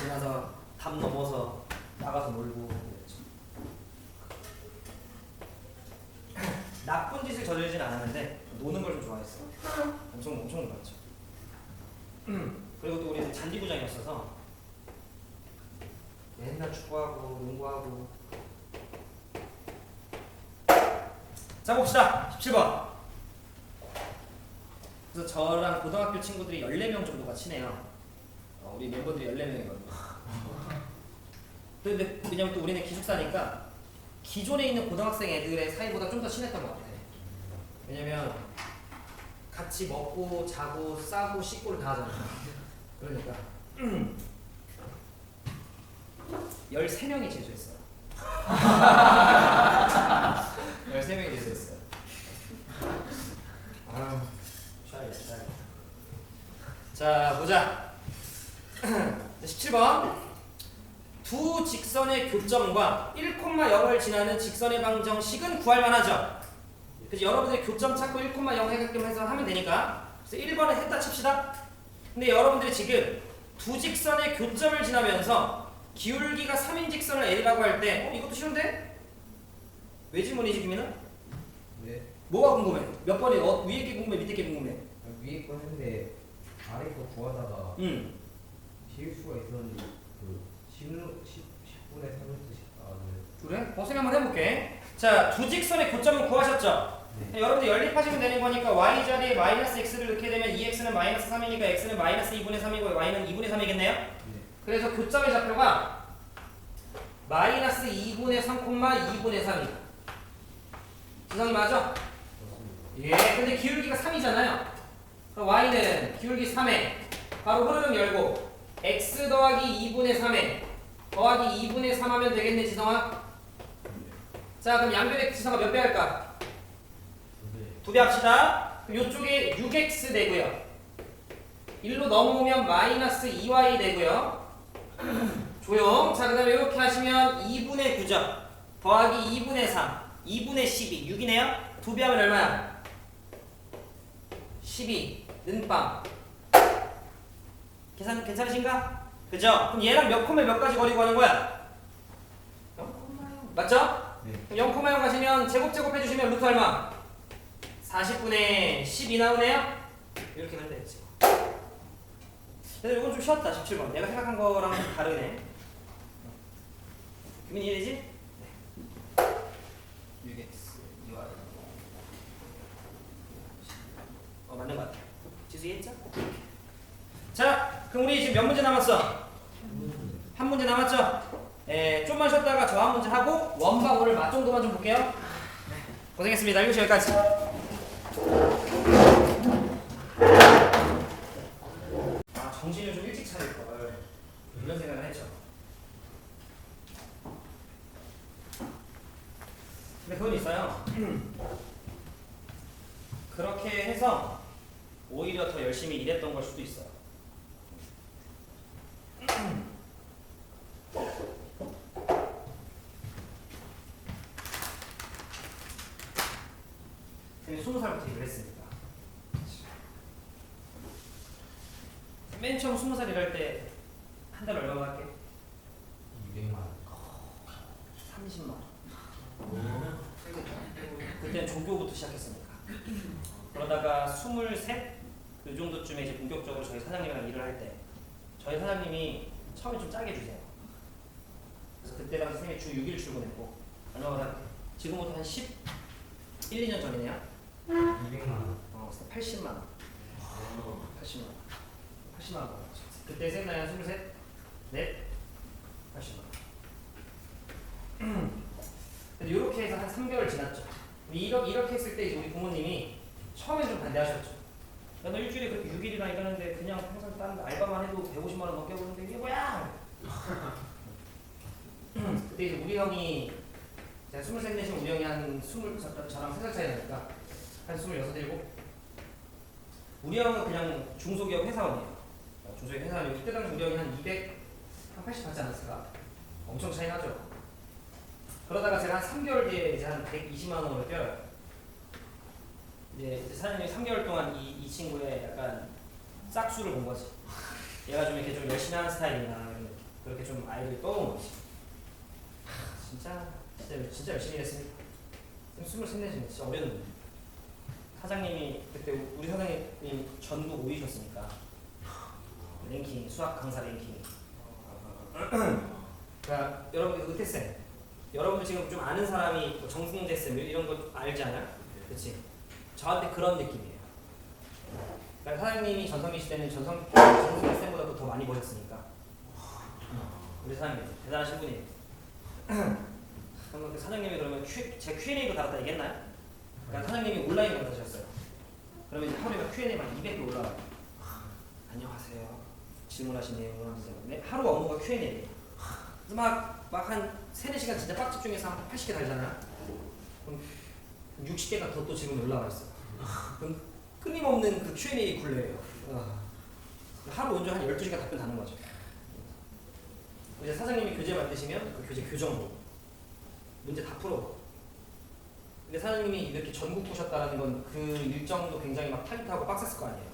지나서 담 넘어서 나가서 놀고 그랬죠. 나쁜 짓을 저지르진 않았는데 노는 걸 좀 좋아했어요. 엄청 놀았죠. 그리고 또 우리는 잔디구장이었어서 맨날 축구하고 농구하고. 자 봅시다. 17번. 그래서 저랑 고등학교 친구들이 14명 정도가 친해요. 우리 멤버들이 14명이거든요. 근데 왜냐면 또 우리는 기숙사니까 기존에 있는 고등학생 애들의 사이보다 좀 더 친했던 것 같아요. 왜냐면 같이 먹고 자고 싸고 씻고를 다 하잖아요. 그러니까 13명이 재수했어요. 13명이 재수했어요. 아유, 샤이. 자, 보자. 17번. 두 직선의 교점과 1,0을 지나는 직선의 방정식은 구할 만하죠. 그래서 여러분들이 교점 찾고 1,0 해가끔 해서 하면 되니까. 그래서 1번을 했다 칩시다. 근데 여러분들이 지금 두 직선의 교점을 지나면서 기울기가 3인 직선을 L이라고 할 때 이것도 쉬운데? 왜 질문이지 김민아? 네. 뭐가 궁금해? 몇 번이 위에 게 궁금해? 밑에 게 궁금해? 위에 거 했는데 아래 거 구하다가 지울 수가 있었는데 그 10분의 3을 뜻이 그래? 고생 한번 해볼게. 자, 두 직선의 교점은 구하셨죠? 네. 여러분들 연립하시면 되는 거니까 y 자리에 마이너스 x를 넣게 되면 2x는 마이너스 3이니까 x는 마이너스 2분의 3이고 y는 2분의 3이겠네요? 네. 그래서 교점의 좌표가 마이너스 2분의 3, 2분의 3이다. 지성이 맞아? 예, 근데 기울기가 3이잖아요. 그럼 y는 기울기 3에 바로 흐름 열고 x 더하기 2분의 3에 더하기 2분의 3 하면 되겠네, 지성아? 자, 그럼 양변의 지성아 몇 배 할까? 2배 합시다. 그럼 이쪽에 6x 되고요. 1로 넘어오면 마이너스 2y 되고요. 조용. 자, 그 다음에 이렇게 하시면 2분의 9죠. 더하기 2분의 3, 2분의 12, 6이네요. 2배 하면 얼마야? 12, 는빵. 계산 괜찮으신가? 그죠? 그럼 얘랑 몇 콤에 몇 가지 거리 구하는 거야? 0,0 맞죠? 네. 0,0 가시면 제곱 해주시면 루트 얼마? 40분의 12 나오네요? 이렇게 하면 되겠지. 근데 이건 좀 쉬웠다. 17번 내가 생각한 거랑 좀 다르네. 규민이 이해되지? 네. 6x 2y 맞는 것 같아. 지수 이해했죠? 자, 그럼 우리 지금 몇 문제 남았어? 한 문제 남았죠? 좀만 쉬었다가 저 한 문제 하고 원방 오늘 맛 정도만 좀 볼게요. 고생했습니다. 7시 여기까지. 정신을 좀 일찍 차릴걸 이런 생각을 했죠. 근데 그건 있어요. 그렇게 해서 오히려 더 열심히 일했던 걸 수도 있어요. 맨 처음 20살 일할 때 한 달 얼마 받게? 200만 원. 30만 원. 그때는 종교부터 시작했으니까. 그러다가 23? 그 정도쯤에 이제 본격적으로 저희 사장님이랑 일을 할 때 저희 사장님이 처음에 좀 짜게 주세요. 그래서 그때랑 선생님이 주 6일 출근했고 얼마 받았게? 지금부터 한 1 2년 전이네요. 200만 원. 80만 원. 80만 원. 80만 원 받았죠. 그때 셋 나이 한 23? 넷? 80만 원. 근데 이렇게 해서 한 3개월 지났죠. 이렇게 했을 때 이제 우리 부모님이 처음에 좀 반대하셨죠. 야, 너 일주일에 그렇게 6일이나 일하는데 그냥 항상 다른 알바만 해도 150만 원 넘게 버는데 이게 뭐야? 그때 이제 우리 형이 제가 23, 4시 우리 형이 한 20, 저랑 3살 차이 나니까 한 26, 7? 우리 형은 그냥 중소기업 회사원이에요. 중소기업 회사원이고 이때 당시 우리 형이 한 200, 한 80 받지 않았을까? 엄청 차이 나죠. 그러다가 제가 한 3개월 뒤에 이제 한 120만 원으로 뛰어요. 이제 사장님이 3개월 동안 이 친구의 약간 싹수를 본 거지. 얘가 좀 이렇게 좀 열심히 하는 스타일이나 그렇게 좀 아이들이 떠오른 거지. 진짜 열심히 했습니다. 23, 4시 진짜 어렸는데. 사장님이 그때 우리 사장님이 전국 5위셨으니까 랭킹 수학 강사 랭킹. 그러니까 여러분들 의태쌤, 여러분들 지금 좀 아는 사람이 뭐 정승재쌤 이런 거 알지 않아요? 그렇지? 저한테 그런 느낌이에요. 그러니까 사장님이 전성기 시대는 정승재쌤보다 더 많이 버셨으니까 우리 사장님 대단하신 분이에요. 그럼 그 사장님이 그러면 제가 Q&A도 달았다 얘기했나요? 그러니까 사장님이 온라인 강사셨어요. 그러면 이제 하루에 Q&A만 200개 올라와요. 안녕하세요. 질문하신 내용을 하세요. 네, 하루 업무가 Q&A예요. 그래서 막 한 3, 4시간 진짜 빡 집중해서 한 80개 달잖아요. 그럼 60개가 더 또 질문이 올라와 있어요. 그럼 끊임없는 그 Q&A 굴레예요. 하루 온전 한 12시간 답변 다는 거죠. 이제 사장님이 교재 만드시면 그 교재 교정으로 문제 다 풀어. 근데 사장님이 이렇게 전국 보셨다라는 건 그 일정도 굉장히 막 타이트하고 빡셌을 거 아니에요.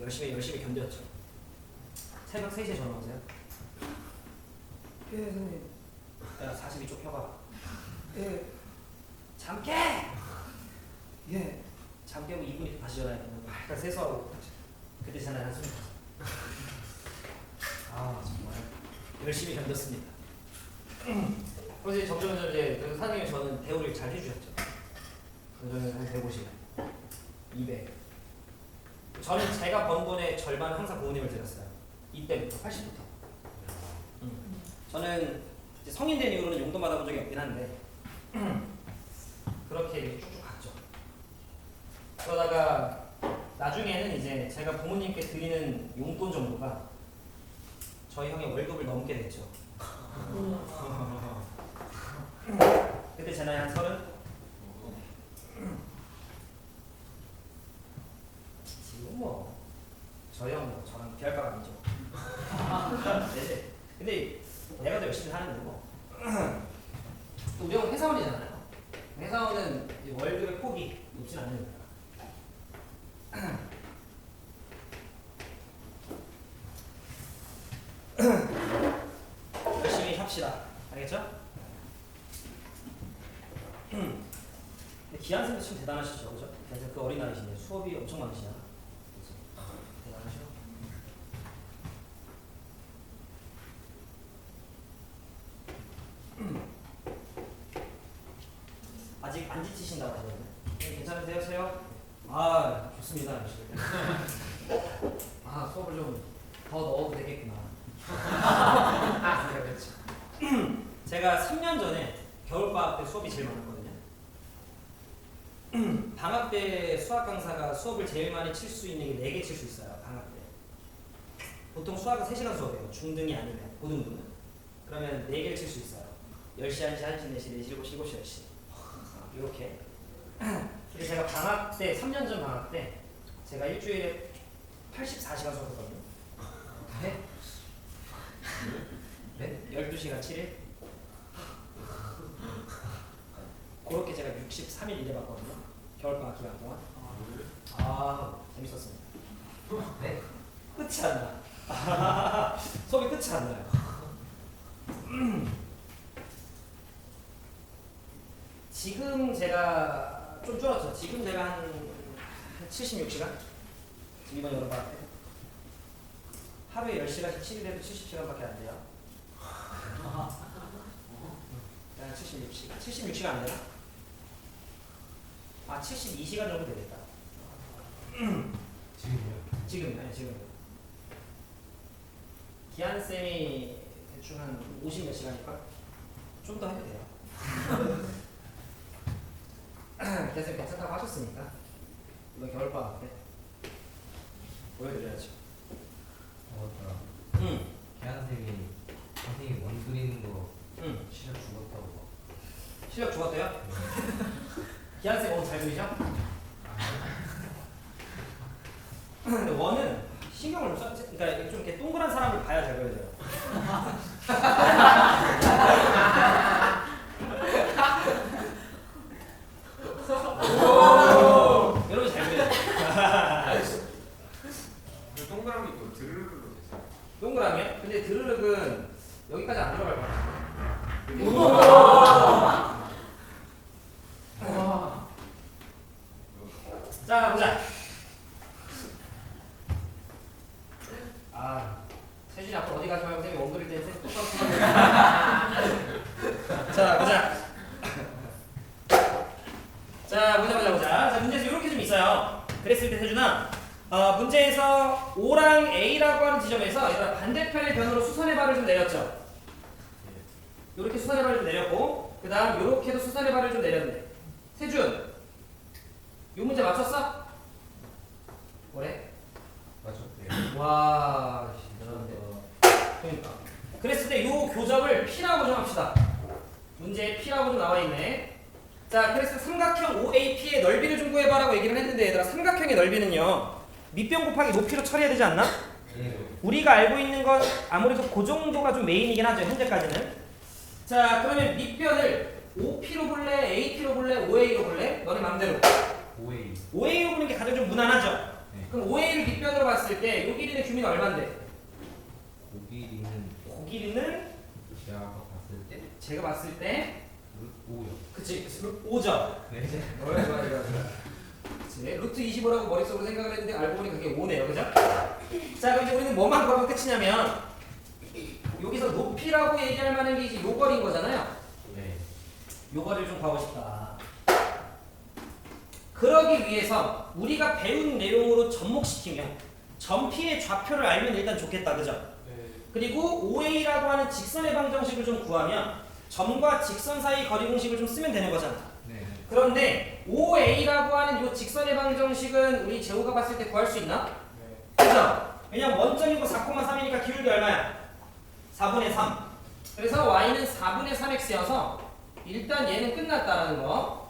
열심히 견뎠죠. 새벽 3시에 전화 오세요. 예, 선생님. 야, 42쪽 펴봐. 예. 잠 깨! 예. 잠 깨고 2분이 다시 전화해. 발가 세수하고. 그때 전화에 한숨 아, 정말. 열심히 견뎠습니다. 그래서 점점 이제 그 사장님이 저는 대우를 잘 해주셨죠. 저는 한 150, 200. 저는 제가 번 돈의 절반 항상 부모님을 드렸어요. 이때부터 80부터. 저는 이제 성인 된 이후로는 용돈 받아본 적이 없긴 한데 그렇게 쭉쭉 갔죠. 그러다가 나중에는 이제 제가 부모님께 드리는 용돈 정도가 저희 형의 월급을 넘게 됐죠. 그때 제 나이 한 30? 지금 뭐 저희 형 뭐 저랑 비할 바가 아니죠. 네. 근데 내가 더 열심히 하는 거고. 우리 형은 회사원이잖아요. 회사원은 월급의 폭이 높진 않는 거야. 열심히 합시다. 알겠죠? 근데 기한쌤도 참 대단하시죠, 그죠? 그래서 그 어린 나이신데 수업이 엄청 많으시잖아. 대단하셔. 아직 안 지치신다고 하던데. 괜찮으세요, 세요? 아, 좋습니다. 아, 수업을 좀 더 넣어도 되겠구나. 그렇죠. 제가 3년 전에 겨울방학 때 수업이 제일 많았거든요. 방학 때 수학 강사가 수업을 제일 많이 칠 수 있는 게 4개 칠 수 있어요. 방학 때. 보통 수학은 3시간 수업이에요. 중등이 아니면 고등부는. 그러면 4개를 칠 수 있어요. 10시, 1시, 1시, 4시, 4시, 7시, 7시, 10시. 이렇게. 근데 제가 방학 때, 3년 전 방학 때 제가 일주일에 84시간 수업했거든요. 네? 네? 12시간 7일? 그렇게 제가 63일 일해봤거든요. 겨울방학 기간 동안. 아, 재밌었습니다. 네? 끝이 끝이 안 나. 수업이 끝이 안 나요. 지금 제가 좀 줄었죠. 지금 제가 한 76시간? 지금 이번 여름방학 때 하루에 10시간씩 7일에도 70시간밖에 안 돼요. 한 76시간. 76시간 안 되나? 아, 72시간 정도 되겠다. 지금요? 지금, 아니, 지금. 기한쌤이 대충 한 50몇 시간일걸? 좀 더 해도 돼요. 기한쌤 괜찮다고 하셨으니까. 이번 겨울방학 때. 보여드려야죠. 맞다. 응, 계한쌤이 선생님 원 그리는 거 응. 시작 죽었다고. 실력 좋았대요? 기한쌤 오늘 잘 그리죠? 근데 원은 신경을 좀 써, 그러니까 좀 이렇게 동그란 사람을 봐야 잘 그려져요. 여러분 잘 그려요. 그 동그라미 또 드르르르 됐어요. 동그라미요? 근데 드르륵은 여기까지 안 들어갈 것 같아요. 자, 보자. 아, 세준이 앞으로 어디 가지 말고 쌤이 원 그릴 때는 쌤 똑바로 자, 보자. 자, 문제에서 이렇게 좀 있어요. 그랬을 때 세준아, 문제에서 O랑 A라고 하는 지점에서 얘들아 반대편의 변으로 수선의 발을 좀 내렸죠. 이렇게 수선의 발을 좀 내렸고, 그 다음 이렇게도 수선의 발을 좀 내렸네. 세준, 이 문제 맞췄어? 뭐래? 맞췄대요. 와, 대단한데. 그러니까. 그랬을 때 이 교점을 P라고 좀 합시다. 문제에 P라고 좀 나와 있네. 자, 그래서 삼각형 OAP의 넓이를 좀 구해봐라고 얘기를 했는데 얘들아 삼각형의 넓이는요 밑변 곱하기 높이로 처리해야 되지 않나? 네. 우리가 알고 있는 건 아무래도 그 정도가 좀 메인이긴 하죠 현재까지는. 자, 그러면 밑변을 OP로 볼래? AP로 볼래? OA로 볼래? 너네 맘대로. 5A. OA로 보는 게 가장 좀 무난하죠? 네. 그럼 OA를 밑변으로 봤을 때 요 길이의 규미는 얼만데? 고길이는 그 길이는 제가 아까 봤을 때 제가 봤을 때 5요. 그치 5죠? 네. 좋아. 그치 루트 25라고 머릿속으로 생각을 했는데 알고 보니 그게 5네요 그죠? 자, 그럼 이제 우리는 뭐만 구하면 끝이냐면 여기서 높이라고 얘기할 만한 게 이제 요 거리인 거잖아요. 네. 요 거리를 좀 구하고 싶다. 그러기 위해서 우리가 배운 내용으로 접목시키면 점피의 좌표를 알면 일단 좋겠다 그죠? 네. 그리고 OA라고 하는 직선의 방정식을 좀 구하면 점과 직선 사이 거리 공식을 좀 쓰면 되는 거잖아. 네. 그런데 OA라고 하는 이 직선의 방정식은 우리 재호가 봤을 때 구할 수 있나? 네. 그죠? 왜냐면 원점이고 4,3이니까 기울기 얼마야? 4분의 3. 그래서 y는 4분의 3x여서 일단 얘는 끝났다라는 거.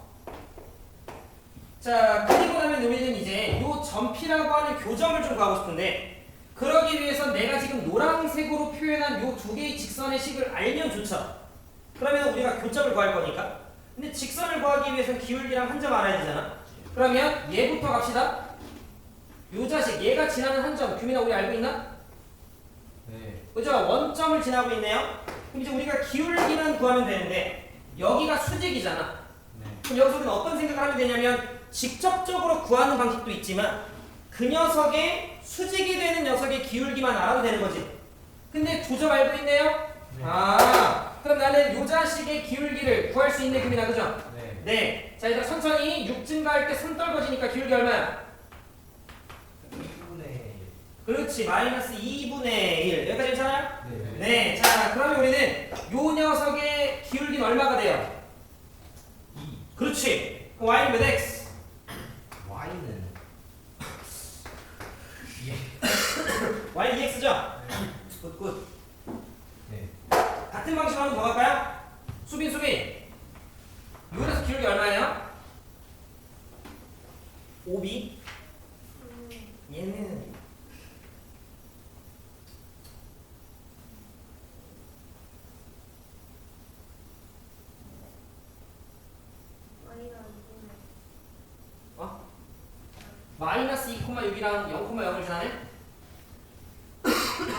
자, 그리고 나면 우리는 이제 요 점 P라고 하는 교점을 좀 구하고 싶은데 그러기 위해서 내가 지금 노란색으로 표현한 요 두 개의 직선의 식을 알면 좋죠. 그러면 우리가 교점을 구할 거니까. 근데 직선을 구하기 위해서는 기울기랑 한 점 알아야 되잖아. 그러면 얘부터 갑시다. 요 자식 얘가 지나는 한 점 규민아 우리 알고 있나? 네. 그죠? 원점을 지나고 있네요. 그럼 이제 우리가 기울기만 구하면 되는데 여기가 수직이잖아. 네. 그럼 여기서 우리는 어떤 생각을 하면 되냐면 직접적으로 구하는 방식도 있지만 그 녀석의 수직이 되는 녀석의 기울기만 알아도 되는 거지. 근데 두 점 알고 있네요? 네. 아, 그럼 나는 요 자식의 기울기를 구할 수 있네 규민아 그죠? 네. 네. 자, 일단 천천히 6 증가할 때 3 떨궈지니까 기울기 얼마야? 2분의 그렇지. 마이너스 2분의 1. 여기까지 괜찮아요? 네. 네. 자, 그러면 우리는 요 녀석의 기울기는 얼마가 돼요? 2. 그렇지. 그럼 y는 몇 x? Y는 y는 2x죠? 굿. 네. 같은 방식으로 한번 더 갈까요? 수빈. 요래서 기울기 얼마예요? 5b. 얘는 마이너스 2,6이랑 0,0을 지나네?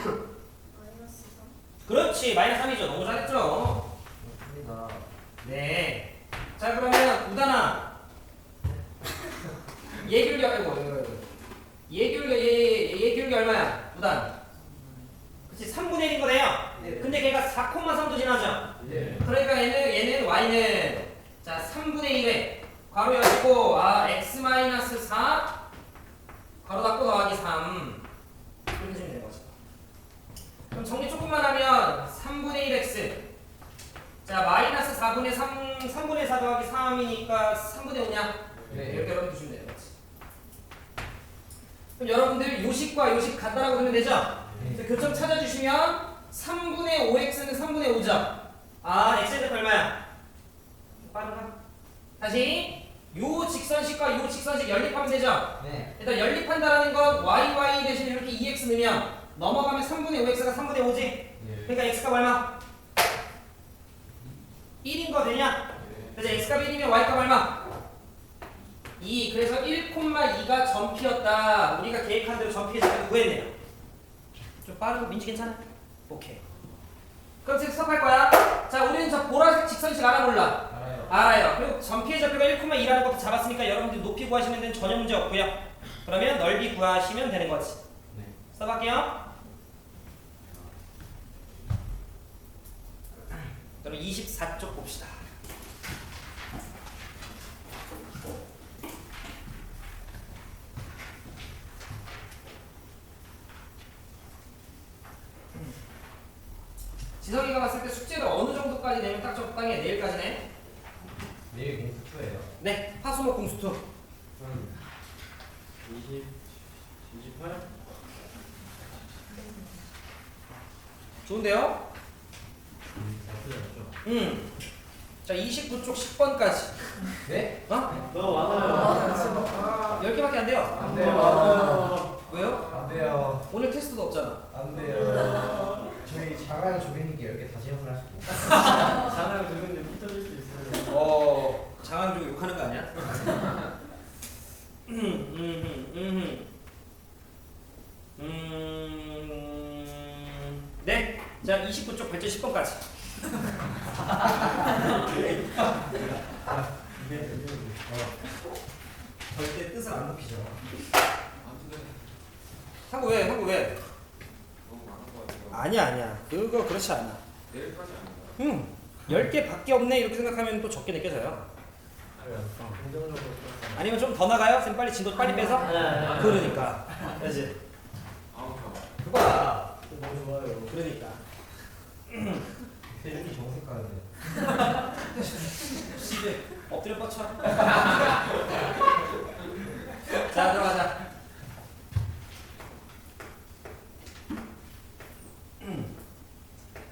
마이너스 3. 그렇지. 마이너스 3이죠. 너무 잘했죠. 맞습니다. 네. 자 그러면 우단아. 얘 기울기 얼마야? 우단. 그치 3분의 1인 거네요. 네. 근데 걔가 4,3도 지나죠. 네. 그러니까 얘는 y는 자 3분의 1에 괄호 열고 x-4 괄호 닫고 더하기 3 이렇게 해주면 되는 거죠. 그럼 정리 조금만 하면 3분의 1x 자 마이너스 4분의 3분의 4 더하기 3이니까 3분의 5냐? 네. 이렇게 여러분 두시면 되는 거지. 그럼 여러분들 요식과 요식 간단하고 두면 되죠? 그래서 교점 찾아주시면 3분의 5x는 3분의 5죠? 아 x의 제곱 얼마야? 빠르다. 다시 요 직선식과 요 직선식 연립하면 되죠? 네. 일단 연립한다라는 건 yy 대신에 이렇게 2x 넣으면 넘어가면 3분의 5x가 3분의 5지? 네. 그러니까 x값 얼마? 1인 거 되냐? 그래서 x값 1이면 y값 얼마? 2. 그래서 1,2가 전피였다. 우리가 계획한 대로 전피의 자리를 구했네요. 좀 빠르고 민지 괜찮아? 오케이. 그럼 지금 수업할 거야. 자, 우리는 저 보라색 직선식 알아 몰라? 알아요. 알아요. 그리고 전피의 좌표가 1,2라는 것도 잡았으니까 여러분들이 높이 구하시는 데는 전혀 문제 없고요. 그러면 넓이 구하시면 되는 거지. 네. 써볼게요. 그럼 24쪽 봅시다. 지석이가 봤을 때 숙제를 어느 정도까지 내면 딱 적당해? 내일까지네? 내일 공투투예요. 네, 화수목 공수투. 20, 28? 좋은데요? 나쁘지 자, 29쪽 10번까지. 네? 어? 너무 많아요. 10개밖에 안 돼요. 안 돼요. 왜요? 안 돼요. 오늘 테스트도 없잖아. 안 돼요. 저희 자랑 조개님께 이렇게 다시 한번 하실게요. 자랑 누군지 삐뚤릴 수 있어요. 장한주 욕하는 거 아니야? 네. 자, 29쪽 발제 10번까지. 절대 뜻을 안 높이죠. 한국 왜? 한국 왜? 너무 많은 것 같아요. 아니야. 그거 그렇지 않아. 내일까지 아닌가요? 10개 밖에 없네 이렇게 생각하면 또 적게 느껴져요. 긍정적으로 아니면 좀 더 나가요? 쌤 빨리 진도 빨리 빼서? 그러니까. 그렇지. 아무튼 그거야. 너무 좋아요. 그러니까. 세준이 정색하는데. 엎드려 뻗쳐. 자, 들어가자.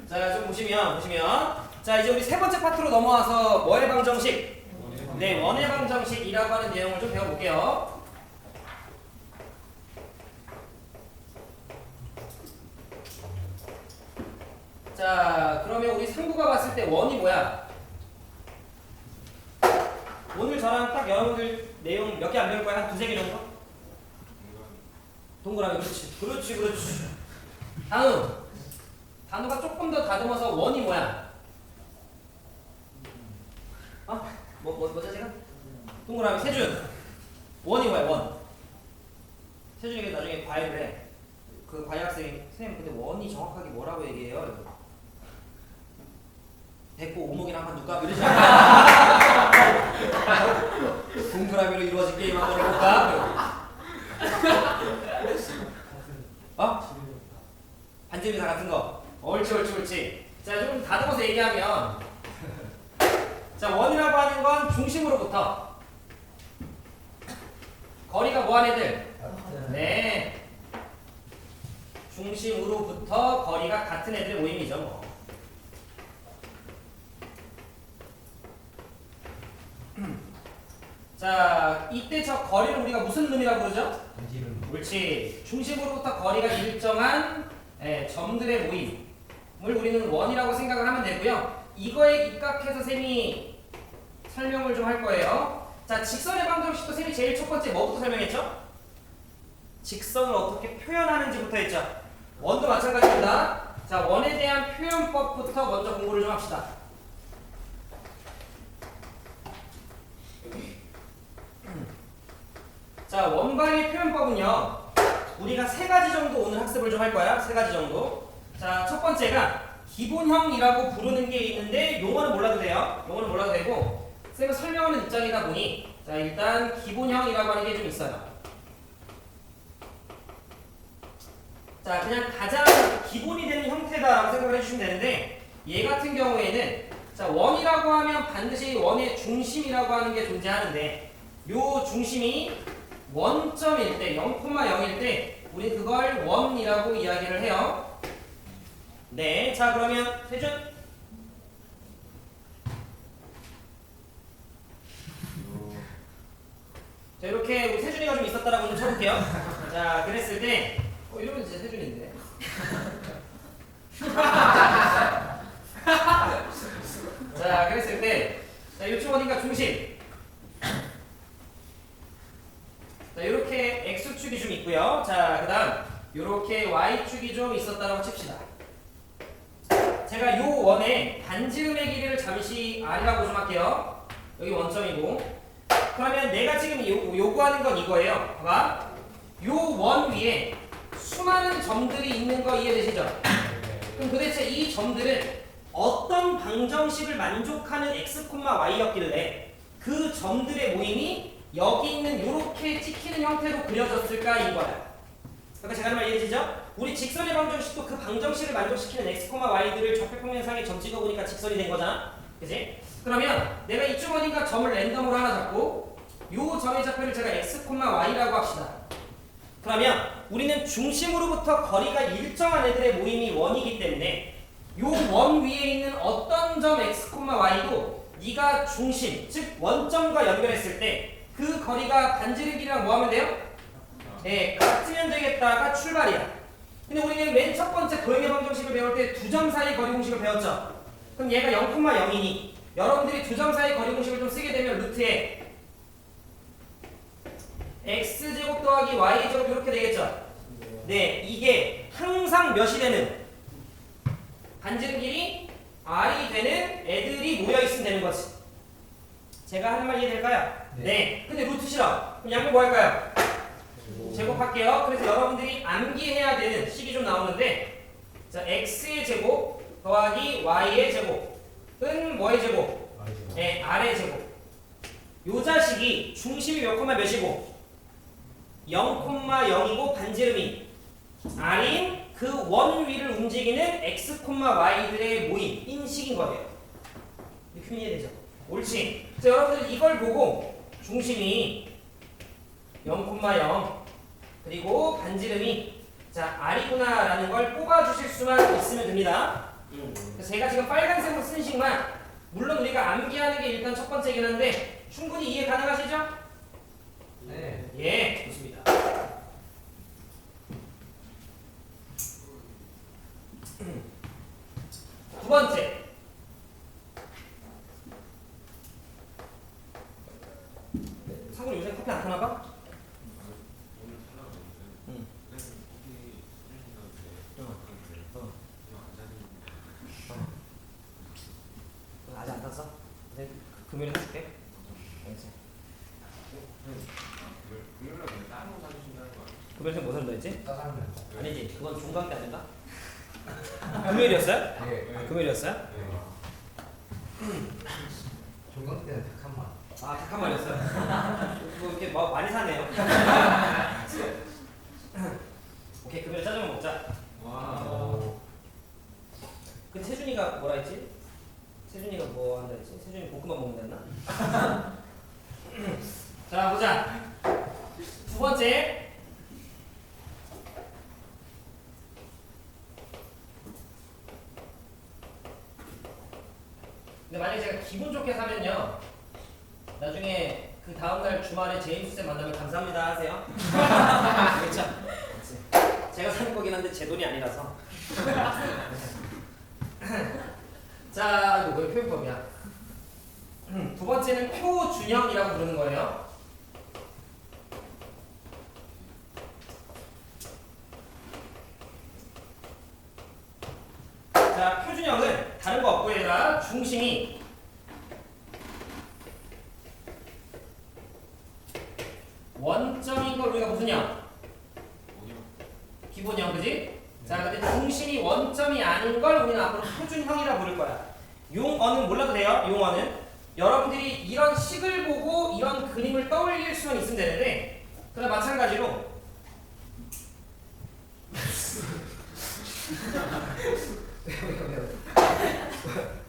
자, 좀 보시면. 자, 이제 우리 세 번째 파트로 넘어와서 뭐의 방정식? 네, 원의 방정식이라고 하는 내용을 좀 배워볼게요. 자, 그러면 우리 상부가 봤을 때 원이 뭐야? 오늘 저랑 딱 여러분들 내용 몇 개 안 배울 거야? 한 두세 개 정도? 동그라미. 그렇지. 다음. 단어가 조금 더 다듬어서 원이 뭐야? 뭐죠 제가? 동그라미. 세준. 원이 뭐야? 원. 세준이가 나중에 과외를 해. 그 과외 학생이 선생님 근데 원이 정확하게 뭐라고 얘기해요? 됐고 오목이랑 한번 누가 이러지 않아? 동그라미로 이루어진 게임 한번 해볼까? 반지름이사 같은 거. 옳지. 자, 좀 다듬어서 얘기하면 자, 원이라고 하는 건 중심으로부터 거리가 뭐한 애들? 네. 중심으로부터 거리가 같은 애들의 모임이죠, 뭐. 자, 이때 저 거리를 우리가 무슨 놈이라고 그러죠? 반지름. 옳지. 중심으로부터 거리가 일정한 점들의 모임을 우리는 원이라고 생각을 하면 되고요. 이거에 입각해서 쌤이 설명을 좀 할 거예요. 자, 직선의 방정식도 쌤이 제일 첫 번째 뭐부터 설명했죠? 직선을 어떻게 표현하는지부터 했죠. 원도 마찬가지입니다. 자, 원에 대한 표현법부터 먼저 공부를 좀 합시다. 자, 원방의 표현법은요, 우리가 3가지 정도 오늘 학습을 좀 할 거야. 3가지 정도. 자, 첫 번째가 기본형이라고 부르는 게 있는데 용어는 몰라도 돼요. 용어는 몰라도 되고 쌤은 설명하는 입장이다 보니 자, 일단 기본형이라고 하는 게 좀 있어요. 자, 그냥 가장 기본이 되는 형태다라고 생각을 해주시면 되는데 얘 같은 경우에는 자, 원이라고 하면 반드시 원의 중심이라고 하는 게 존재하는데 요 중심이 원점일 때 0,0일 때 우리 그걸 원이라고 이야기를 해요. 네, 자 그러면 세준. 자 이렇게 우리 세준이가 좀 있었다라고 좀 쳐볼게요. 자 그랬을 때 이러면 진짜 세준인데. 자 그랬을 때 자 요즘 어딘가 중심. 자 이렇게 x축이 좀 있고요. 자 그다음 이렇게 y축이 좀 있었다라고 칩시다. 제가 요 원의 반지름의 길이를 잠시 r이라고 좀 할게요. 여기 원점이고. 그러면 내가 지금 요구하는 건 이거예요. 봐봐. 요 원 위에 수많은 점들이 있는 거 이해되시죠? 그럼 도대체 이 점들은 어떤 방정식을 만족하는 x, y였길래 그 점들의 모임이 여기 있는 요렇게 찍히는 형태로 그려졌을까 이거야. 그러니까 제가 하는 말 이해되시죠? 우리 직선의 방정식도 그 방정식을 만족시키는 x, y들을 좌표평면상에 점 찍어보니까 직선이 된 거잖아. 그치? 그러면 내가 이쪽 어딘가 점을 랜덤으로 하나 잡고 요 점의 좌표를 제가 x, y라고 합시다. 그러면 우리는 중심으로부터 거리가 일정한 애들의 모임이 원이기 때문에 요 원 위에 있는 어떤 점 x, y도 네가 중심, 즉 원점과 연결했을 때 그 거리가 반지름 길이랑 뭐 하면 돼요? 네, 같으면 되겠다가 출발이야. 근데 우리는 맨 첫 번째 도형의 방정식을 배울 때 두 점 사이 거리 공식을 배웠죠. 그럼 얘가 0,0이니 여러분들이 두 점 사이 거리 공식을 좀 쓰게 되면 루트에 x제곱 더하기 y제곱 이렇게 되겠죠. 네, 이게 항상 몇이 되는 반지름 길이 r이 되는 애들이 모여있으면 되는 거지. 제가 하는 말 이해될까요? 네. 근데 루트 싫어. 그럼 양변 뭐 할까요? 제곱할게요. 그래서 여러분들이 암기해야 되는 식이 좀 나오는데 자, x의 제곱 더하기 y의 제곱은 뭐의 제곱? 네, r의 제곱. 요 자식이 중심이 몇 콤마 몇이고 0,0이고 반지름이 r인 그 원 위를 움직이는 x, y들의 모임인 식인 거예요. 이렇게 이해되죠? 옳지. 자, 여러분들 이걸 보고 중심이 0,0 그리고 반지름이 자 r이구나 라는 걸 뽑아주실 수만 있으면 됩니다. 그래서 제가 지금 빨간색으로 쓴 식만 물론 우리가 암기하는 게 일단 첫 번째긴 한데 충분히 이해 가능하시죠? 네. 예, 좋습니다. 두 번째. 상훈 요새 커피 안 타나 봐? 오늘 살라고 했어요. 응. 그래서 커피 수련이가 그때 이거 안 자는 아직 안 탔어? 네, 금요일에 해줄게. 알겠지? 금요일날 왜 따로 사주신다는 거 아니에요? 금요일에 뭐 산다 했지? 짜장면. 아니지, 그건 중간 때 아닌가? 금요일이었어요? 네. 아, 금요일이었어요? 종강 때는 닭 한 마리. 아, 닭 한 마리였어요? 뭐 이렇게 뭐 많이 사네요. 오케이, 금요일 짜장면 먹자. 와. 그 세준이가 뭐라 했지? 세준이가 뭐 한다 했지? 세준이 볶음밥 먹는다 했나? 자, 보자. 두 번째. 근데 만약에 제가 기분 좋게 사면요 나중에 그 다음날 주말에 제임스쌤 만나면 감사합니다 하세요. 그렇죠? 제가 사는 거긴 한데 제 돈이 아니라서. 자, 이거 왜 표현법이야? 두 번째는 표준형이라고 부르는 거예요. 자, 표준형은 다른 거 없고 얘들아 중심이 원점인 걸 우리가 무슨 형? 뭐냐? 기본형, 그지? 자, 근데 중심이 원점이 아닌 걸 우리는 앞으로 표준형이라 부를 거야. 용어는 몰라도 돼요. 용어는 여러분들이 이런 식을 보고 이런 그림을 떠올릴 수는 있으면 되는데, 그럼 마찬가지로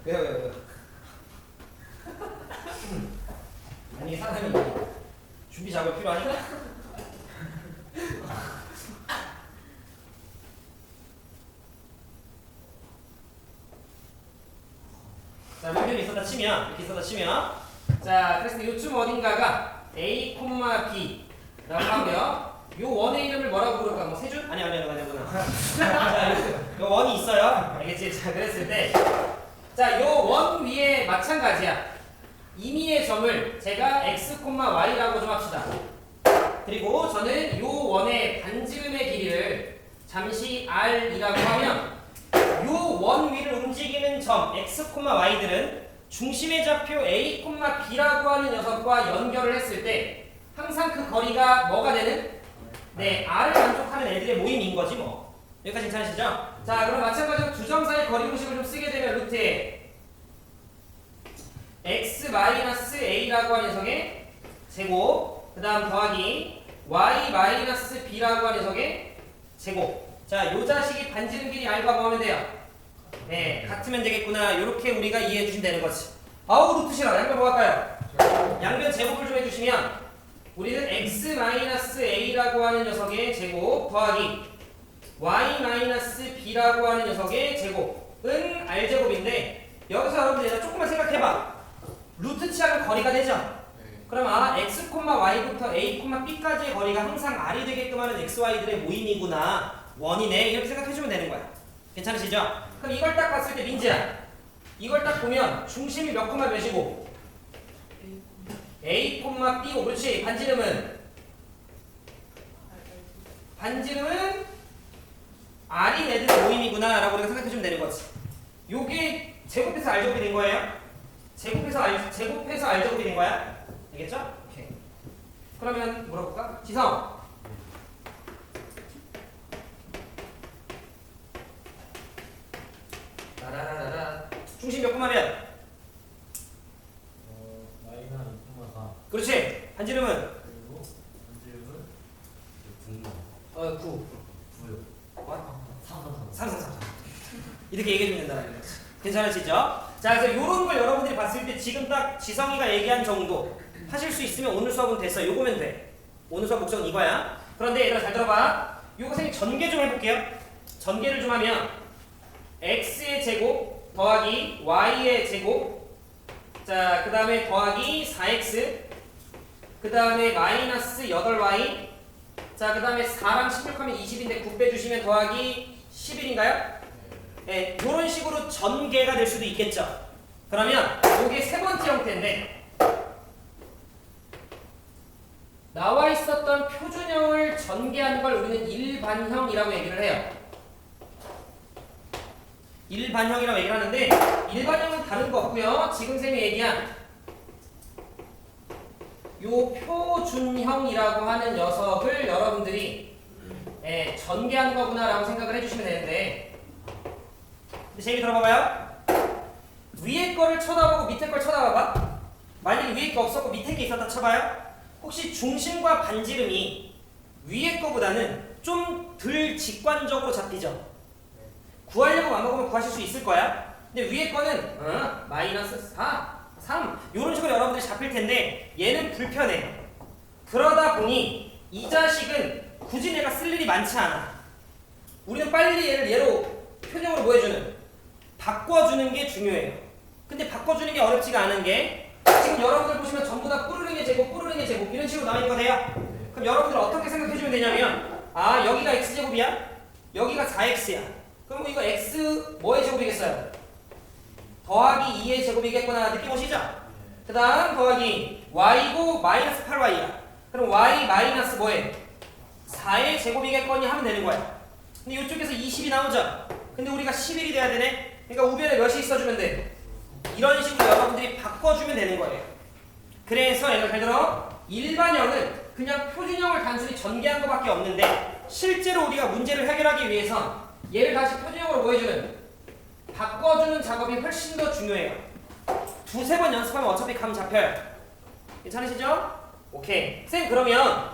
왜요? 아니 사람이 준비 작업 필요하니까. 자, 문제는 있었다 치면, 이렇게 있었다 치면, 자, 그래서 요쯤 어딘가가 A, B라고 하고요. 요 원의 이름을 뭐라고 부를까? 뭐 세준? 아니구나. 자, 요 원이 있어요. 알겠지? 자, 그랬을 때, 자, 요 원 위에 마찬가지야. 임의의 점을 제가 x, y라고 좀 합시다. 그리고 저는 요 원의 반지름의 길이를 잠시 r이라고 하면 요 원 위를 움직이는 점 x, y들은 중심의 좌표 a, b라고 하는 녀석과 연결을 했을 때 항상 그 거리가 뭐가 되는? 네, r을 만족하는 애들의 모임인 거지 뭐. 여기까지 괜찮으시죠? 자, 그럼 마찬가지로 두 점 사이 거리 공식을 좀 쓰게 되면 루트에 x-a라고 하는 녀석의 제곱, 그 다음 더하기 y-b라고 하는 녀석의 제곱. 자, 요 자식이 반지름 길이 r과 뭐 하면 돼요? 네, 같으면 되겠구나. 요렇게 우리가 이해해 주시면 되는 거지. 아우, 루트 싫어. 양변 뭐 할까요? 양변 제곱을 좀 해주시면 우리는 x-a라고 하는 녀석의 제곱 더하기 y-b라고 하는 녀석의 제곱은 r제곱인데, 여기서 여러분들 조금만 생각해봐. 루트 치하면 거리가 되죠? 네. 그럼 x, y부터 a, b까지의 거리가 항상 r이 되게끔 하는 x, y들의 모임이구나. 원이네. 이렇게 생각해주면 되는 거야. 괜찮으시죠? 그럼 이걸 딱 봤을 때 민지야, 이걸 딱 보면 중심이 몇 콤마 몇이고 a, b고, 그렇지. 반지름은 r인 애들의 모임이구나 라고 우리가 생각해주면 되는 거지. 요게 제곱해서 r제곱이 된 거예요. 제곱해서 r제곱이 된 거야. 알겠죠? 오케이. 그러면 물어볼까? 지성. 라라라라. 중심 몇 콤마면? 나이가 2,4 그렇지. 반지름은? 그리고 반지름은 9. 9요. 3. 이렇게 얘기해주면 된다는 거지. 괜찮으시죠? 자, 그래서 요런 걸 여러분들이 봤을 때 지금 딱 지성이가 얘기한 정도 하실 수 있으면 오늘 수업은 됐어. 요거면 돼. 오늘 수업 목적은 이거야. 그런데 얘들아 잘 들어봐. 요거 선생님 전개 좀 해볼게요. 전개를 좀 하면 x의 제곱 더하기 y의 제곱, 자, 그 다음에 더하기 4x, 그 다음에 마이너스 8y, 자, 그 다음에 4랑 16하면 20인데 9 빼주시면 더하기 11인가요? 네, 이런 식으로 전개가 될 수도 있겠죠. 그러면 이게 세 번째 형태인데, 나와 있었던 표준형을 전개하는 걸 우리는 일반형이라고 얘기를 해요. 일반형이라고 얘기를 하는데, 일반형은 다른 거 없고요. 지금 쌤이 얘기한 요 표준형이라고 하는 녀석을 여러분들이 전개하는 거구나 라고 생각을 해주시면 되는데, 근데 재미 들어봐봐요. 위에 거를 쳐다보고 밑에 걸 쳐다봐봐. 만약에 위에 거 없었고 밑에 게 있었다 쳐봐요. 혹시 중심과 반지름이 위에 거보다는 좀 덜 직관적으로 잡히죠? 구하려고 맘먹으면 구하실 수 있을 거야. 근데 위에 거는 마이너스 4, 3 이런 식으로 여러분들이 잡힐 텐데 얘는 불편해. 그러다 보니 이 자식은 굳이 내가 쓸 일이 많지 않아. 우리는 빨리 얘를 얘로 표준형으로 뭐 해주는? 바꿔주는 게 중요해요. 근데 바꿔주는 게 어렵지가 않은 게 지금 여러분들 보시면 전부 다 뿌르릉의 제곱 이런 식으로 나와 있는 거 돼요? 그럼 여러분들 어떻게 생각해주면 되냐면, 아, 여기가 x제곱이야? 여기가 4x야. 그럼 이거 x 뭐의 제곱이겠어요? 더하기 2의 제곱이겠구나. 느낌 오시죠? 그 다음 더하기 y고 마이너스 8y야. 그럼 y 마이너스 뭐에? 4의 제곱이겠거니 하면 되는 거야. 근데 이쪽에서 20이 나오죠? 근데 우리가 11이 돼야 되네? 그러니까 우변에 몇이 있어주면 돼? 이런 식으로 여러분들이 바꿔주면 되는 거예요. 그래서 예를 들어 일반형은 그냥 표준형을 단순히 전개한 것밖에 없는데 실제로 우리가 문제를 해결하기 위해서 얘를 다시 표준형으로 뭐 해주는? 바꿔주는 작업이 훨씬 더 중요해요. 두세 번 연습하면 어차피 감 잡혀요. 괜찮으시죠? 오케이. 쌤 그러면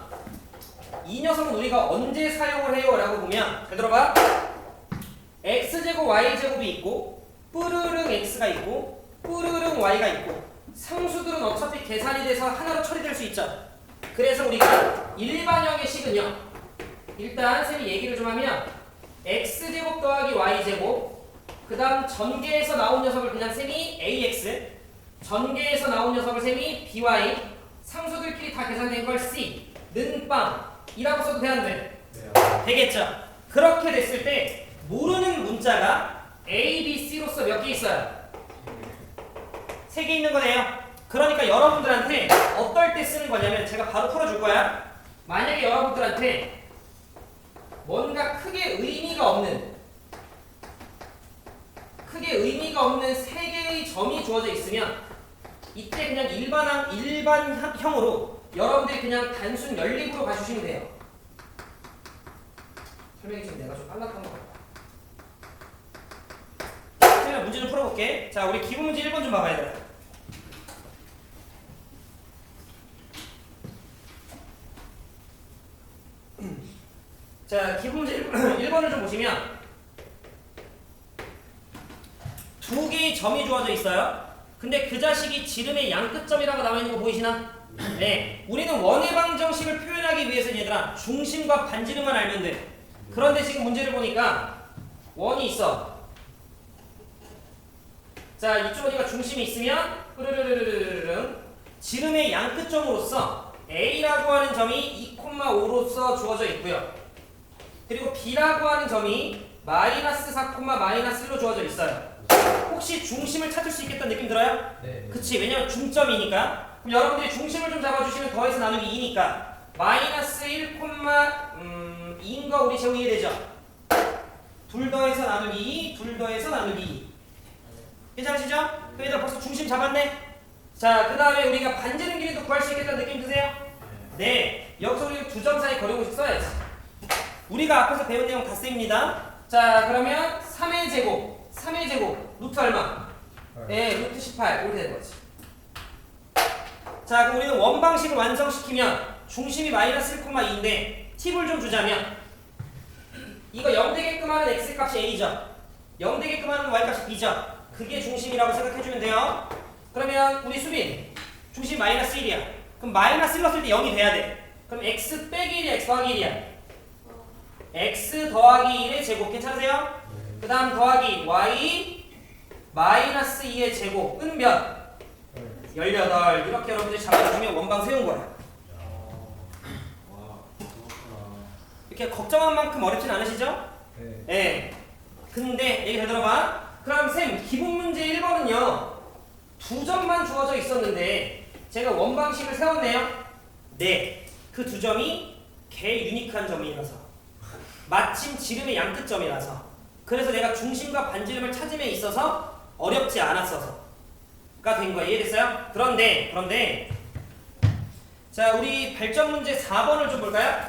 이 녀석은 우리가 언제 사용을 해요? 라고 보면 잘 들어봐. x제곱 y제곱이 있고 뿌르릉 x가 있고 뿌르릉 y가 있고 상수들은 어차피 계산이 돼서 하나로 처리될 수 있죠. 그래서 우리가 일반형의 식은요. 일단 쌤이 얘기를 좀 하면 x제곱 더하기 y제곱 그 다음 전개에서 나온 녀석을 그냥 쌤이 ax 전개에서 나온 녀석을 쌤이 by 상수들끼리 다 계산된 걸 c 는 빵 이라고 써도 돼 안 돼? 되겠죠? 그렇게 됐을 때 모르는 문자가 A, B, C로서 몇 개 있어요? 3개 있는 거네요. 그러니까 여러분들한테 어떨 때 쓰는 거냐면 제가 바로 풀어줄 거야. 만약에 여러분들한테 뭔가 크게 의미가 없는 3개의 점이 주어져 있으면 이때 그냥 일반형으로 여러분들이 그냥 단순 연립으로 봐주시면 돼요. 설명이 좀 내가 좀 빨랐던 것 같아. 제가 문제 좀 풀어볼게. 자, 우리 기본 문제 1번 좀 봐봐야 돼. 자, 기본 문제 1번을 좀 보시면 두 개의 점이 주어져 있어요. 근데 그 자식이 지름의 양끝점이라고 나와 있는 거 보이시나? 네. 우리는 원의 방정식을 표현하기 위해서는 얘들아 중심과 반지름만 알면 돼. 그런데 지금 문제를 보니까 원이 있어. 자, 이쪽 어디가 중심이 있으면 지름의 양끝점으로서 A라고 하는 점이 2,5로서 주어져 있고요. 그리고 B라고 하는 점이 마이너스 4, 마이너스 1로 주어져 있어요. 혹시 중심을 찾을 수 있겠다는 느낌 들어요? 네. 그치, 왜냐면 중점이니까. 그럼 여러분들이 중심을 좀 잡아주시면 더해서 나누기 2니까 마이너스 1, 2인 거 우리 제공 이해되죠? 둘 더해서 나누기 2, 둘 더해서 나누기 2. 괜찮으시죠? 그 얘들아 벌써 중심 잡았네? 자, 그 다음에 우리가 반지름 길이도 구할 수 있겠다는 느낌 드세요? 네. 여기서 우리가 두 점 사이 거리공식 써야지. 우리가 앞에서 배운 내용 다 쓰입니다. 자, 그러면 3의 제곱 루트 얼마? 네, 루트 18 이렇게 되는 거지. 자, 그럼 우리는 원방식을 완성시키면 중심이 마이너스 1,2인데 팁을 좀 주자면 이거 0 되게끔 하는 x값이 a죠. 0 되게끔 하는 y값이 b죠. 그게 중심이라고 생각해주면 돼요. 그러면 우리 수빈 중심 마이너스 1이야. 그럼 마이너스 1 넣었을 때 0이 돼야 돼. 그럼 x 빼기 1이야, x 더하기 1이야? x 더하기 1의 제곱 괜찮으세요? 그 다음 더하기 y 마이너스 2의 제곱은 몇? 18. 이렇게 여러분들이 잡아주시면 원방 세운 거야. 이렇게 걱정한 만큼 어렵진 않으시죠? 네. 네. 근데 얘기 잘 들어봐. 그럼 쌤 기본 문제 1번은요 두 점만 주어져 있었는데 제가 원방식을 세웠네요. 네. 그 두 점이 개 유니크한 점이라서 마침 지름의 양끝점이라서 그래서 내가 중심과 반지름을 찾음에 있어서 어렵지 않았어서가 된 거예요. 이해됐어요? 그런데 자, 우리 발전 문제 4번을 좀 볼까요?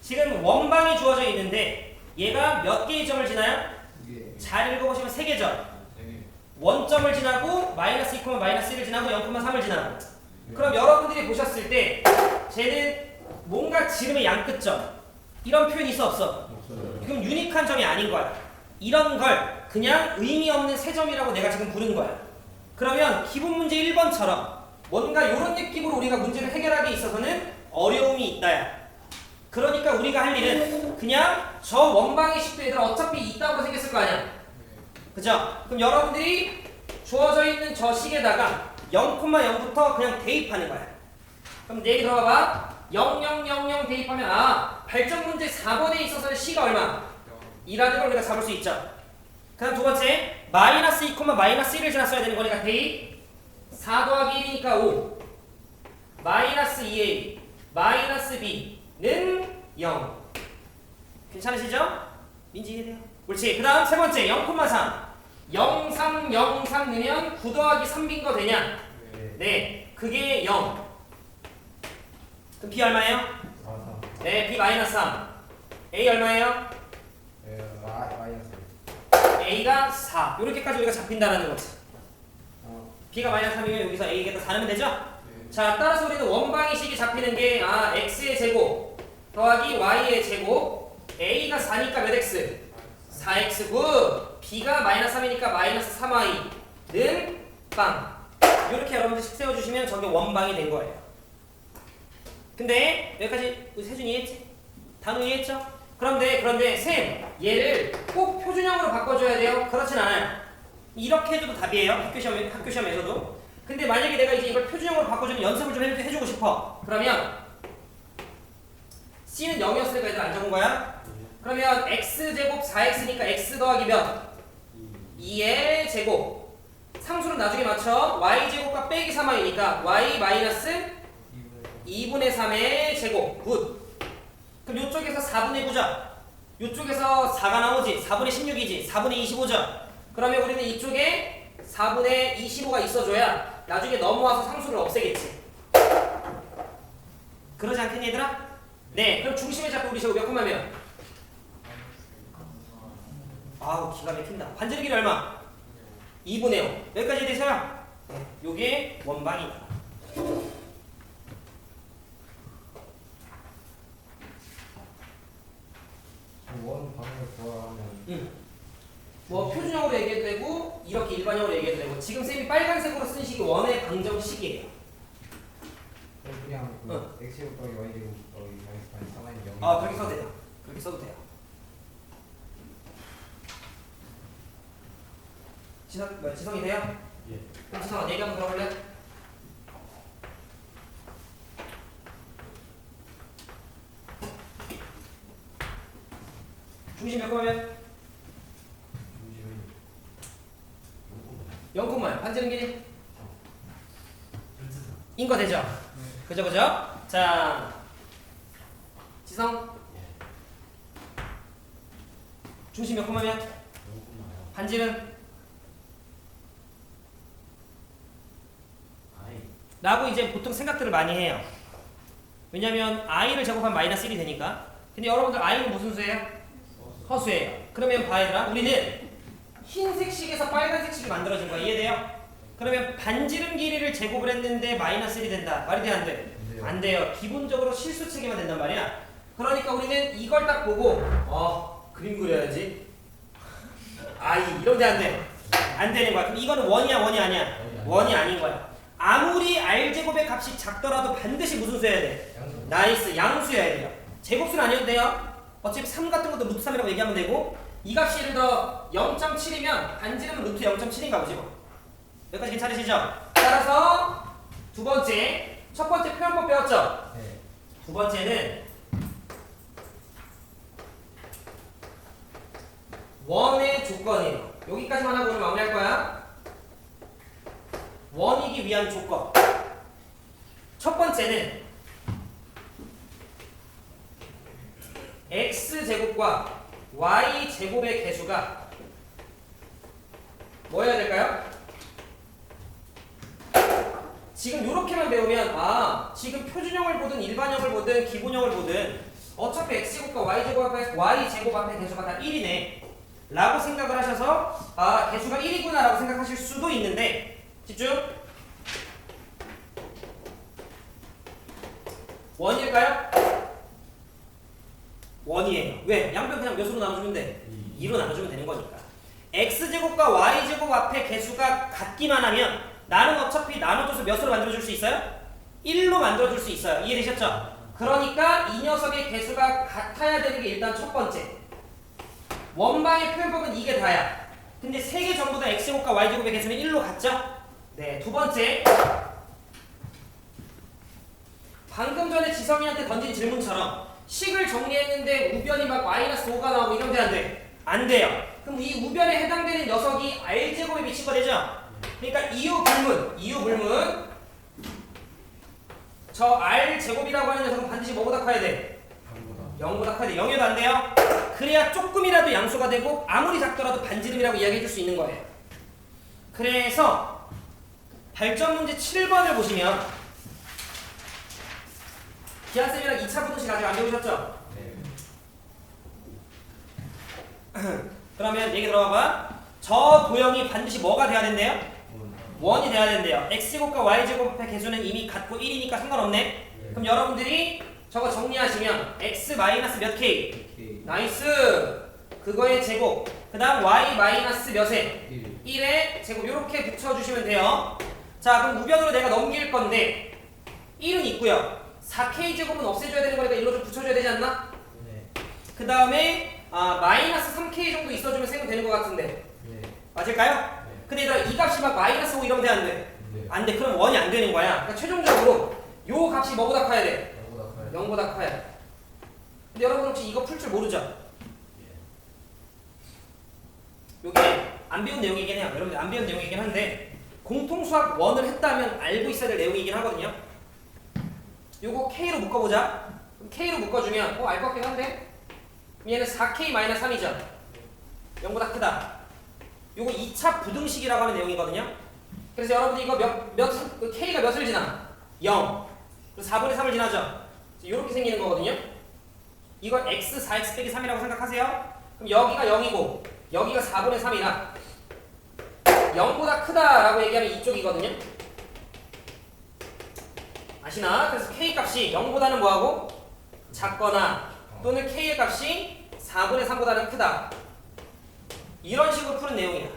지금 원방이 주어져 있는데 얘가 몇 개의 점을 지나요? 잘 읽어보시면 3개 점. 원점을 지나고 마이너스 2, 마이너스 1을 지나고 0,3을 지나고. 그럼 여러분들이 보셨을 때 쟤는 뭔가 지름의 양끝점 이런 표현이 있어 없어? 그럼 유니크한 점이 아닌 거야. 이런 걸 그냥 의미 없는 세 점이라고 내가 지금 부른 거야. 그러면 기본 문제 1번처럼 뭔가 이런 느낌으로 우리가 문제를 해결하기 있어서는 어려움이 있다야. 그러니까 우리가 할 일은 그냥 저 원방의 식도 얘들아 어차피 있다고 생겼을 거 아니야. 그죠? 그럼 여러분들이 주어져 있는 저 식에다가 0,0부터 그냥 대입하는 거야. 그럼 내 얘기 들어봐봐. 0000 대입하면 아 발전 문제 4번에 있어서는 C가 얼마? 2라는 걸 우리가 잡을 수 있죠. 그 다음 두 번째 마이너스 2, 마이너스 1을 지났어야 되는 거니까 대입 4 더하기 1이니까 5 마이너스 2A 마이너스 B는 0 괜찮으시죠? 민지 이해돼요? 옳지. 그 다음 세 번째 0,3 0,3 0,3 넣으면 9 더하기 3빈 거 되냐? 네. 네, 그게 0. 그럼 B 얼마예요? 4, 3. 네, B 마이너스 3. A 얼마예요? 마이너스. A가 4. 이렇게까지 우리가 잡힌다라는 거지. B가 마이너스 3이면 여기서 A가 4 넣으면 되죠? 네. 자, 따라서 우리는 원방의식이 잡히는 게 X의 제곱 더하기 Y의 제곱 A가 4니까 몇 X? 4X 굿. B가 마이너스 3이니까 마이너스 3Y는 빵. 이렇게 여러분들 식 세워주시면 저게 원방이 된 거예요. 근데 여기까지 우리 세준이 이해했지? 단우 이해했죠? 그런데 쌤 얘를 꼭 표준형으로 바꿔줘야 돼요? 그렇진 않아요. 이렇게 해줘도 답이에요. 학교 시험에서도. 근데 만약에 내가 이제 이걸 표준형으로 바꿔주면 연습을 좀 해주고 싶어. 그러면 C는 0이었으니까 얘들 안 적은 거야? 그러면 X제곱 4X니까 X 더하기 몇? 2의 제곱. 상수는 나중에 맞춰. Y제곱과 빼기 3Y니까 Y 마이너스 2분의 3의 제곱. 굿. 그럼 이쪽에서 4분의 9죠? 이쪽에서 4가 나오지. 4분의 16이지. 4분의 25죠? 그러면 우리는 이쪽에 4분의 25가 있어줘야 나중에 넘어와서 상수를 없애겠지. 그러지 않겠니 얘들아? 네. 그럼 중심에 잡고 우리 제곱 몇 콤마면? 아우 기가 막힌다. 반지름 길이 얼마? 2분의 5. 여기까지 돼서요. 요게 원방이다. 원 방을 구하면. 뭐 표준형으로 얘기해도 되고 이렇게 일반형으로 얘기해도 되고 지금 쌤이 빨간색으로 쓴 식이 원의 방정식이에요. 그냥 X제곱 더하기 Y제곱 더하기 마이너스 3Y는 0. 그렇게 써도 돼요. 그렇게 써도 돼요. 지성이 돼요? 예. 그럼 지성아 얘기 한번 들어볼래? 중심 몇 콤마면? 0콤마요. 반지름 길이? 인거 되죠? 그죠? 자 지성 중심 몇 콤마면? 반지름? 라고 이제 보통 생각들을 많이 해요. 왜냐면 i를 제곱하면 마이너스 1이 되니까. 근데 여러분들 i는 무슨 수예요? 허수예요. 그러면 봐 얘들아, 우리는 흰색 식에서 빨간색 식이 만들어진 거야. 이해돼요? 그러면 반지름 길이를 제곱을 했는데 마이너스 1이 된다. 말이 돼 안 돼? 안 돼요. 기본적으로 실수 체계만 된단 말이야. 그러니까 우리는 이걸 딱 보고 그림 그려야지. 이러면 돼 안 돼? 안 되는 거야. 그럼 이거는 원이야 아니야? 원이 아닌 거야. 아무리 R제곱의 값이 작더라도 반드시 무슨 수여야 돼? 나이스, 양수여야 돼요. 제곱수는 아니어도 돼요. 어차피 3 같은 것도 루트 3이라고 얘기하면 되고 이 값이 예를 들어 0.7이면 반지름은 루트 0.7인가 보지 뭐. 여기까지 괜찮으시죠? 따라서 두 번째, 첫 번째 표현법 배웠죠? 네. 두 번째는 원의 조건이에요. 여기까지만 하고 오늘 마무리할 거야. 원이기 위한 조건. 첫 번째는 x제곱과 y제곱의 개수가 뭐여야 될까요? 지금 이렇게만 배우면 지금 표준형을 보든 일반형을 보든 기본형을 보든 어차피 x제곱과 y제곱 앞에 개수가 다 1이네 라고 생각을 하셔서 개수가 1이구나 라고 생각하실 수도 있는데 집중. 원일까요? 원이에요. 왜? 양변 그냥 몇으로 나눠주면 돼? 2로 나눠주면 되는 거니까. x제곱과 y제곱 앞에 개수가 같기만 하면 나는 어차피 나눠줘서 몇으로 만들어줄 수 있어요? 1로 만들어줄 수 있어요. 이해되셨죠? 그러니까 이 녀석의 개수가 같아야 되는 게 일단 첫 번째. 원방의 표현법은 이게 다야. 근데 세 개 전부 다 x제곱과 y제곱의 개수는 1로 같죠? 네, 두 번째. 방금 전에 지성이한테 던진 질문처럼 식을 정리했는데 우변이 막 마이너스 5가 나오고 이러면 돼 안 돼? 안 돼요. 그럼 이 우변에 해당되는 녀석이 R제곱에 미친 거 되죠? 그러니까 이유 불문 저 R제곱이라고 하는 녀석은 반드시 뭐보다 커야 돼? 0보다 커야 돼. 0이어도 안 돼요? 그래야 조금이라도 양수가 되고 아무리 작더라도 반지름이라고 이야기해 줄 수 있는 거예요. 그래서 발전 문제 7번을 보시면 기하쌤이랑 2차 부등식 아직 안 배우셨죠? 그러면 얘기 들어봐봐. 저 도형이 반드시 뭐가 돼야 된대요? 원이 돼야 된대요. x제곱과 y제곱의 개수는 이미 같고 1이니까 상관없네. 그럼 여러분들이 저거 정리하시면 x 마이너스 몇 k? 오케이. 나이스. 그거의 제곱. 그 다음 y 마이너스 몇에? 1. 1의 제곱 이렇게 붙여주시면 돼요. 자 그럼 우변으로 내가 넘길 건데 1은 있고요. 4k 제곱은 없애줘야 되는 거니까 일로 좀 붙여줘야 되지 않나? 네. 그 다음에 마이너스 3k 정도 있어주면 셈은 되는 것 같은데 네. 맞을까요? 네. 근데 얘들아 이 값이 막 마이너스 5 이러면 돼 안 돼? 네. 안 돼. 그럼 원이 안 되는 거야. 그러니까 최종적으로 요 값이 뭐보다 커야 돼? 0보다 커야 돼. 근데 여러분 혹시 이거 풀 줄 모르죠? 요게 안 배운 내용이긴 해요. 여러분들 안 배운 내용이긴 한데 공통수학 1을 했다면 알고 있어야 될 내용이긴 하거든요. 요거 K로 묶어보자. 그럼 K로 묶어주면 알 것 같긴 한데 얘는 4K-3이죠. 0보다 크다. 요거 2차 부등식이라고 하는 내용이거든요. 그래서 여러분들 이거 K가 몇을 지나? 0. 그래서 4분의 3을 지나죠. 이렇게 생기는 거거든요. 이거 x 4x 빼기 3이라고 생각하세요. 그럼 여기가 0이고 여기가 4분의 3이라 0보다 크다라고 얘기하면 이쪽이거든요. 아시나? 그래서 k 값이 0보다는 뭐하고? 작거나 또는 k의 값이 4분의 3보다는 크다. 이런 식으로 푸는 내용이야.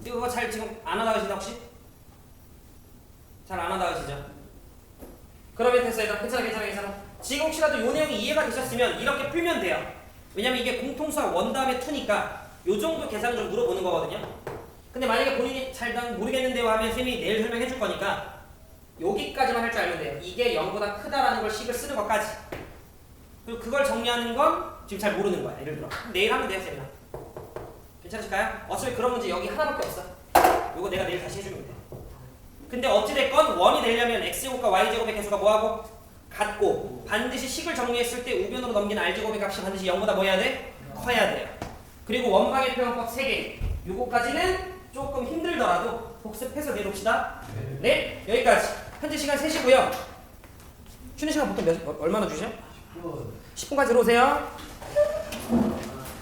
이거 잘 지금 안 하다 가시나 혹시? 잘 안 하다 가시죠? 그러면 됐어요. 괜찮아. 지금 혹시라도 이 내용이 이해가 되셨으면 이렇게 풀면 돼요. 왜냐면 이게 공통수학 1 다음에 2니까 요 정도 계산을 좀 물어보는 거거든요. 근데 만약에 본인이 잘 모르겠는데요 하면 쌤이 내일 설명해 줄 거니까 여기까지만 할 줄 알면 돼요. 이게 0보다 크다라는 걸 식을 쓰는 것까지. 그리고 그걸 정리하는 건 지금 잘 모르는 거야. 예를 들어 내일 하면 돼요 쌤이랑. 괜찮으실까요? 어차피 그런 문제 여기 하나밖에 없어. 요거 내가 내일 다시 해주면 돼. 근데 어찌됐건 1이 되려면 x제곱과 y제곱의 개수가 뭐하고? 같고 반드시 식을 정리했을 때 우변으로 넘긴 r제곱의 값이 반드시 0보다 뭐 해야 돼? 커야 돼요. 그리고 원방의 표현법 3개 요거까지는 조금 힘들더라도 복습해서 내놓읍시다. 네, 여기까지. 현재 시간 3시고요. 쉬는 시간 보통 얼마나 주셔? 10분. 10분까지 들어오세요.